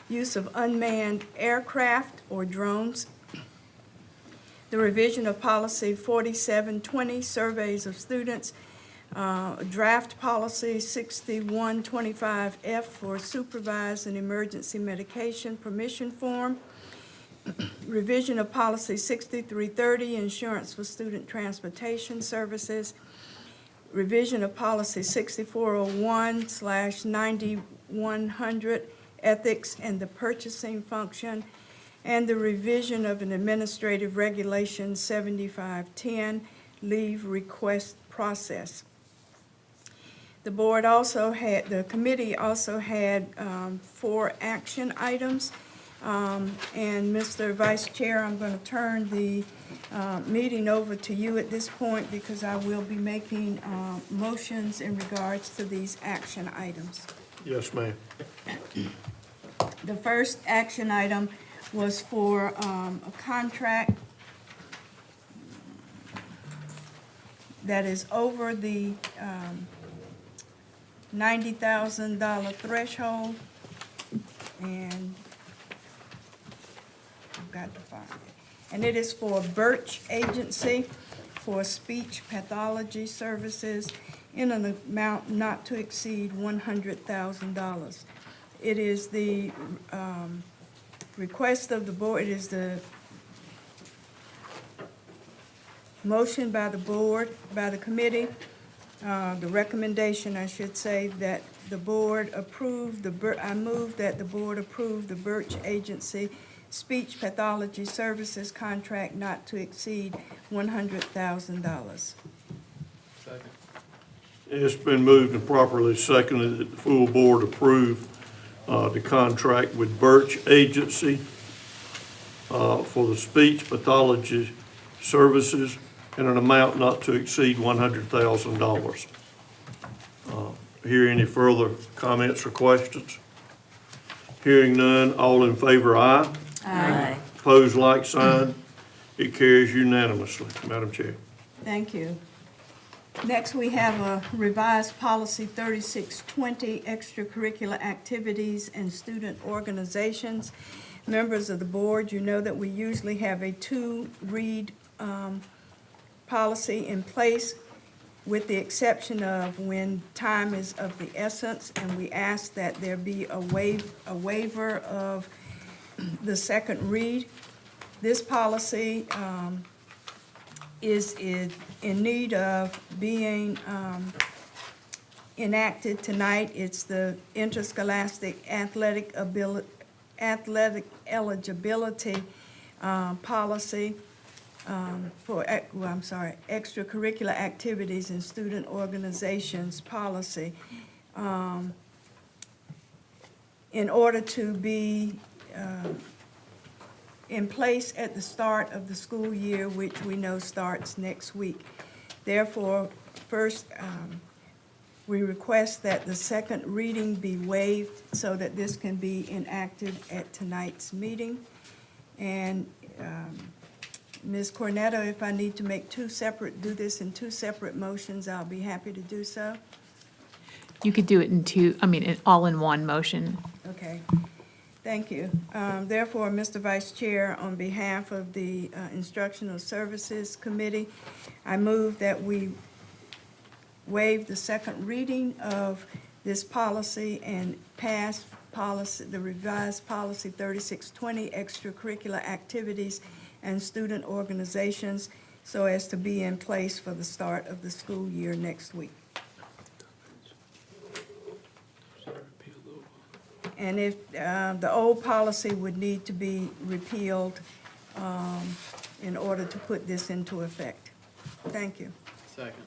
use of unmanned aircraft or drones. The revision of policy 4720, surveys of students. Draft policy 6125F for supervised and emergency medication permission form. Revision of policy 6330, insurance for student transportation services. Revision of policy 6401/9100, ethics and the purchasing function. And the revision of an administrative regulation 7510, leave request process. The committee also had 4 action items. And Mr. Vice Chair, I'm going to turn the meeting over to you at this point because I will be making motions in regards to these action items. Yes, ma'am. The first action item was for a contract that is over the $90,000 threshold, and I've got to find it. And it is for Birch Agency for speech pathology services in an amount not to exceed $100,000. It is the request of the board, it is the motion by the board, by the committee, the recommendation, I should say, that the board approve I move that the board approve the Birch Agency speech pathology services contract not to exceed $100,000. It's been moved and properly seconded that the full board approve the contract with Birch Agency for the speech pathology services in an amount not to exceed $100,000. Hear any further comments or questions? Hearing none, all in favor, aye. Aye. Opposed, like sign. It carries unanimously, Madam Chair. Thank you. Next, we have a revised policy 3620, extracurricular activities and student organizations. Members of the board, you know that we usually have a two-read policy in place, with the exception of when time is of the essence, and we ask that there be a waiver of the second read. This policy is in need of being enacted tonight. It's the interscholastic athletic eligibility policy extracurricular activities and student organizations policy. In order to be in place at the start of the school year, which we know starts next week. Therefore, first, we request that the second reading be waived so that this can be enacted at tonight's meeting. And Ms. Cornetto, if I need to make do this in two separate motions, I'll be happy to do so. You could do it all in one motion. Okay, thank you. Therefore, Mr. Vice Chair, on behalf of the Instructional Services Committee, I move that we waive the second reading of this policy and pass the revised policy 3620, extracurricular activities and student organizations, so as to be in place for the start of the school year next week. And if the old policy would need to be repealed in order to put this into effect. Thank you. Second.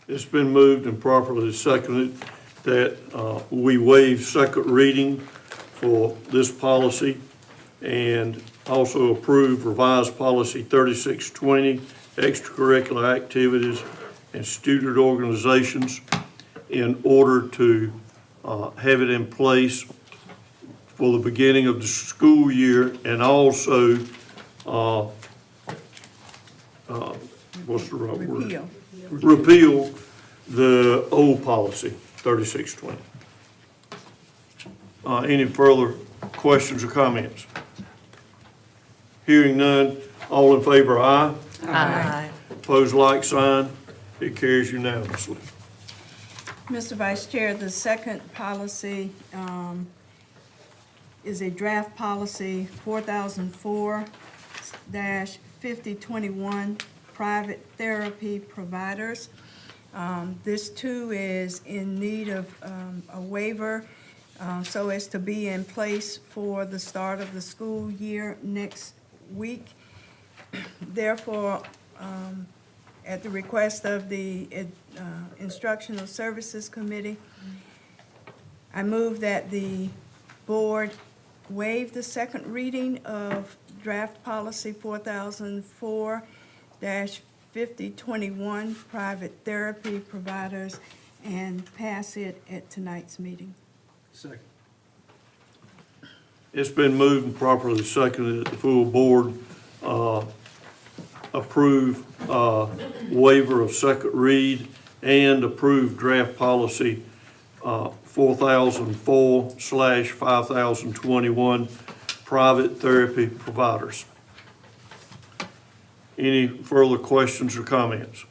It's been moved and properly seconded that we waive second reading for this policy and also approve revised policy 3620, extracurricular activities and student organizations, in order to have it in place for the beginning of the school year, and also, what's the right word? Repeal. Repeal the old policy, 3620. Any further questions or comments? Hearing none, all in favor, aye. Aye. Opposed, like sign. It carries unanimously. Mr. Vice Chair, the second policy is a draft policy 4004-5021, private therapy providers. This too is in need of a waiver so as to be in place for the start of the school year next week. Therefore, at the request of the Instructional Services Committee, I move that the board waive the second reading of draft policy 4004-5021, private therapy providers, and pass it at tonight's meeting. Second. It's been moved and properly seconded that the full board approve waiver of second read and approve draft policy 4004/5021, private therapy providers. Any further questions or comments?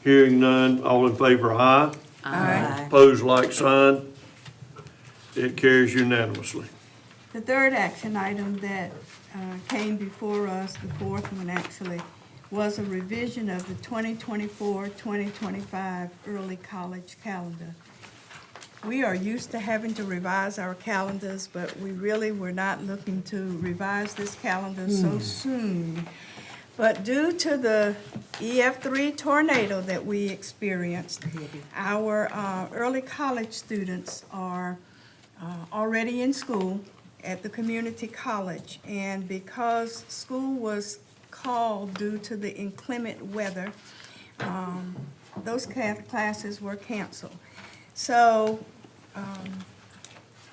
Hearing none, all in favor, aye. Aye. Opposed, like sign. It carries unanimously. The third action item that came before us, the fourth one actually, was a revision of the 2024-2025 early college calendar. We are used to having to revise our calendars, but we really were not looking to revise this calendar so soon. But due to the EF3 tornado that we experienced, our early college students are already in school at the community college. And because school was called due to the inclement weather, those classes were canceled. So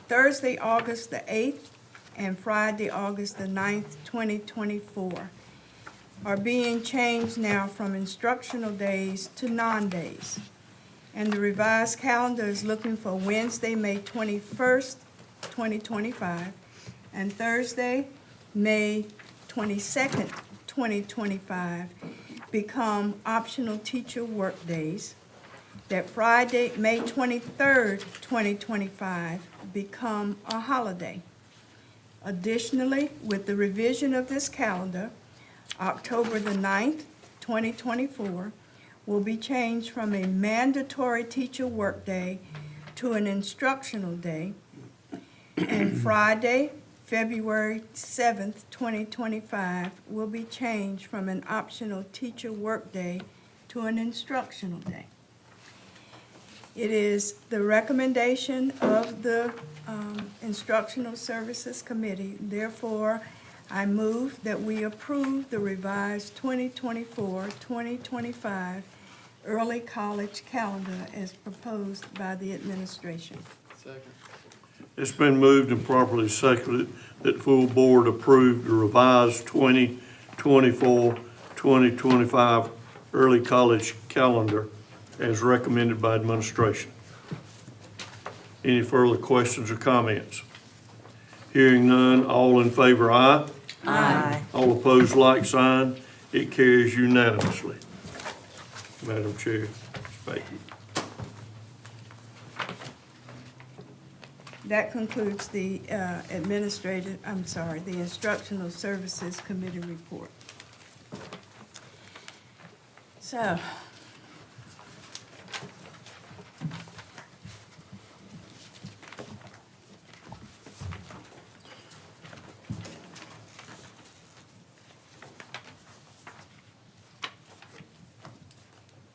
Thursday, August the 8th, and Friday, August the 9th, 2024, are being changed now from instructional days to non-days. And the revised calendar is looking for Wednesday, May 21st, 2025, and Thursday, May 22nd, 2025, become optional teacher work days. That Friday, May 23rd, 2025, become a holiday. Additionally, with the revision of this calendar, October the 9th, 2024, will be changed from a mandatory teacher workday to an instructional day. And Friday, February 7th, 2025, will be changed from an optional teacher workday to an instructional day. It is the recommendation of the Instructional Services Committee. Therefore, I move that we approve the revised 2024-2025 early college calendar as proposed by the administration. Second. It's been moved and properly seconded that full board approve the revised 2024-2025 early college calendar as recommended by administration. Any further questions or comments? Hearing none, all in favor, aye. Aye. All opposed, like sign. It carries unanimously. Madam Chair, thank you. That concludes the the Instructional Services Committee report. So,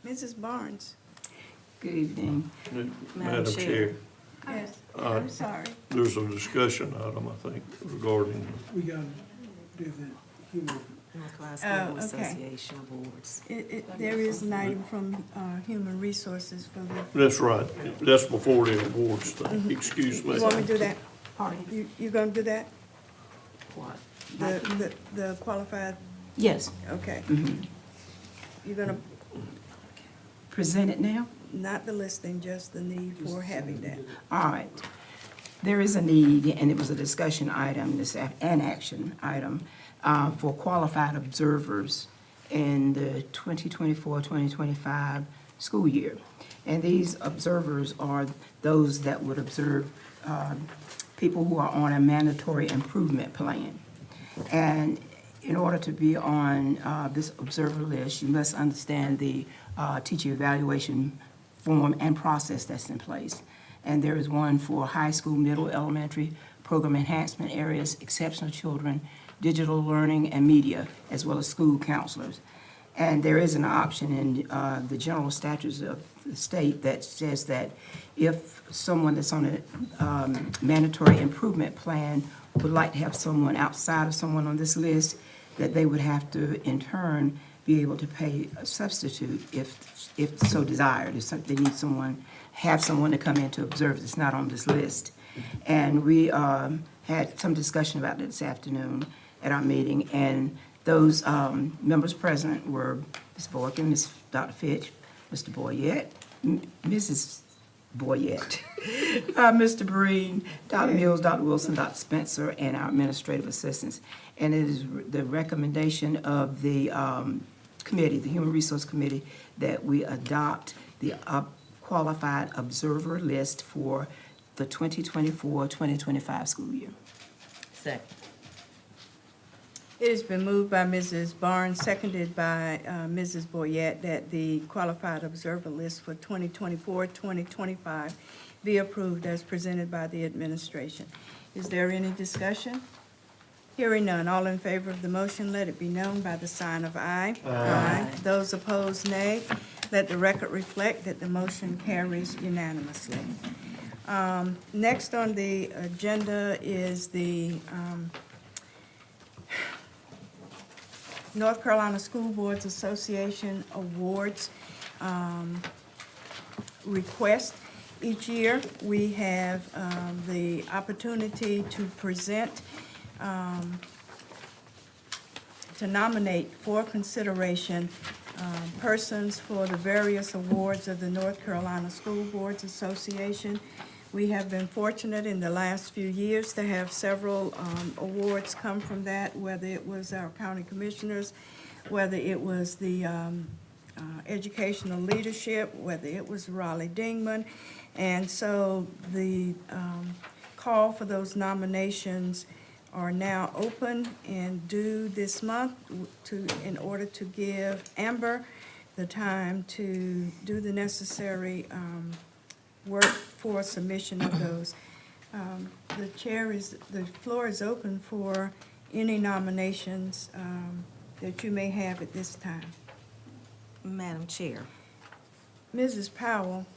Mrs. Barnes. Good evening. Madam Chair, Yes, I'm sorry. there's a discussion item, I think, regarding, We got to do the human. North Carolina Oh, School Board okay. Association awards. There is an item from Human Resources for the, that's right, that's before the awards thing, excuse me. you want me to do that? Pardon? You gonna do that? What? The qualified, Yes. okay. Mhm. You're gonna, Present it now? not the listing, just the need for having that. All right. There is a need, and it was a discussion item, an action item, for qualified observers in the 2024-2025 school year. And these observers are those that would observe people who are on a mandatory improvement plan. And in order to be on this observer list, you must understand the teacher evaluation form and process that's in place. And there is one for high school, middle, elementary, program enhancement areas, exceptional children, digital learning, and media, as well as school counselors. And there is an option in the general statutes of the state that says that if someone that's on a mandatory improvement plan would like to have someone outside of someone on this list, that they would have to, in turn, be able to pay a substitute if so desired. If they need someone, have someone to come in to observe that's not on this list. And we had some discussion about it this afternoon at our meeting, and those members present were Ms. Boykin, Dr. Fitch, Mr. Boyette, Mrs. Boyette, Mr. Breen, Dr. Mills, Dr. Wilson, Dr. Spencer, and our administrative assistants. And it is the recommendation of the committee, the Human Resource Committee, that we adopt the qualified observer list for the 2024-2025 school year. Second. It has been moved by Mrs. Barnes, seconded by Mrs. Boyette, that the qualified observer list for 2024-2025 be approved as presented by the administration. Is there any discussion? Hearing none, all in favor of the motion, let it be known by the sign of aye. Aye. Those opposed, nay. Let the record reflect that the motion carries unanimously. Next on the agenda is the North Carolina School Boards Association Awards request. Each year, we have the opportunity to present, to nominate for consideration persons for the various awards of the North Carolina School Boards Association. We have been fortunate in the last few years to have several awards come from that, whether it was our county commissioners, whether it was the educational leadership, whether it was Raleigh Dingman. And so the call for those nominations are now open and due this month in order to give Amber the time to do the necessary work for submission of those. The floor is open for any nominations that you may have at this time. Madam Chair, Mrs. Powell,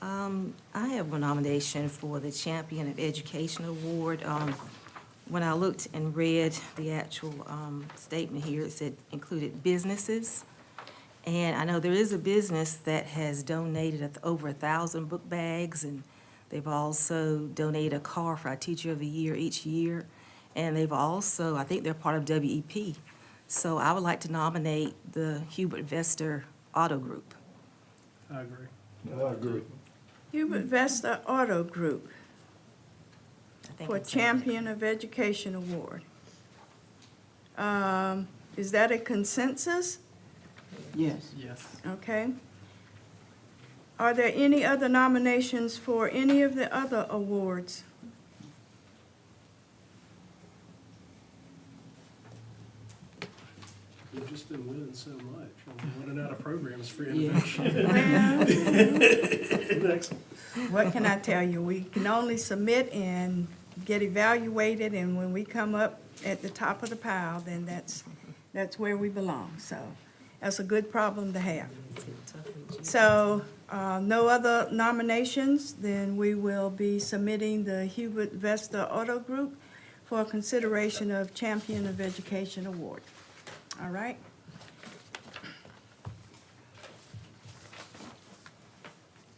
I have a nomination for the Champion of Education Award. When I looked and read the actual statement here, it said included businesses. And I know there is a business that has donated over 1,000 book bags, and they've also donated a car for our Teacher of the Year each year. And they've also, I think they're part of WEP. So I would like to nominate the Hubert Vester Auto Group. I agree. I agree. Hubert Vesta Auto Group I think for I'm saying that. Champion of Education Award. Is that a consensus? Yes. Yes. Okay. Are there any other nominations for any of the other awards? We've just been winning so much. I'm running out of programs for innovation. Well, Excellent. what can I tell you? We can only submit and get evaluated, and when we come up at the top of the pile, then that's where we belong. So that's a good problem to have. So, no other nominations, then we will be submitting the Hubert Vesta Auto Group for consideration of Champion of Education Award. All right?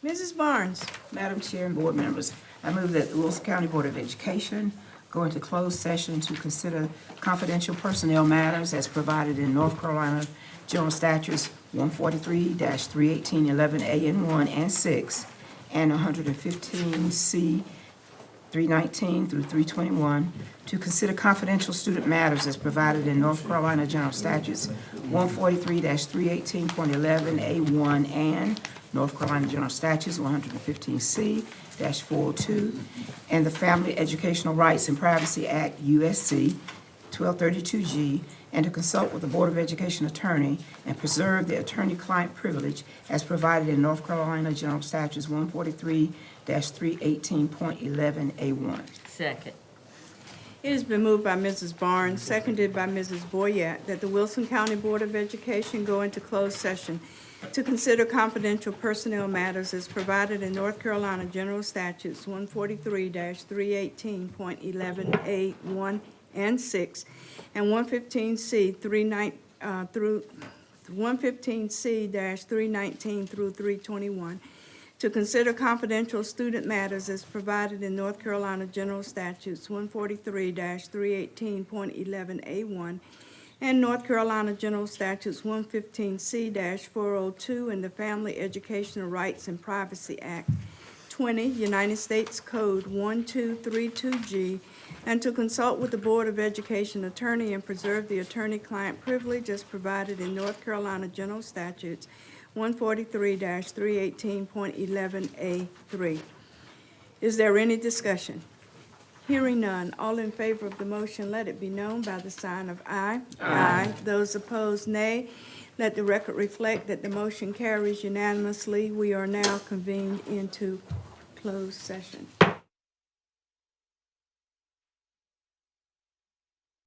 Mrs. Barnes, Madam Chair and board members, I move that the Wilson County Board of Education go into closed session to consider confidential personnel matters as provided in North Carolina General Statutes 143-318-11A and 1 and 6, and 115C 319 through 321, to consider confidential student matters as provided in North Carolina General Statutes 143-318.11A1 and North Carolina General Statutes 115C-402, and the Family Educational Rights and Privacy Act, USC 1232G, and to consult with the Board of Education attorney and preserve the attorney-client privilege as provided in North Carolina General Statutes 143-318.11A1. Second. it has been moved by Mrs. Barnes, seconded by Mrs. Boyette, that the Wilson County Board of Education go into closed session to consider confidential personnel matters as provided in North Carolina General Statutes 143-318.11A1 and 6, and 115C 319 through 319 through 321, to consider confidential student matters as provided in North Carolina General Statutes 143-318.11A1 and North Carolina General Statutes 115C-402 and the Family Educational Rights and Privacy Act 20, United States Code 1232G, and to consult with the Board of Education attorney and preserve the attorney-client privilege as provided in North Carolina General Statutes 143-318.11A3. Is there any discussion? Hearing none, all in favor of the motion, let it be known by the sign of aye. Aye. Those opposed, nay. Let the record reflect that the motion carries unanimously. We are now convened into closed session.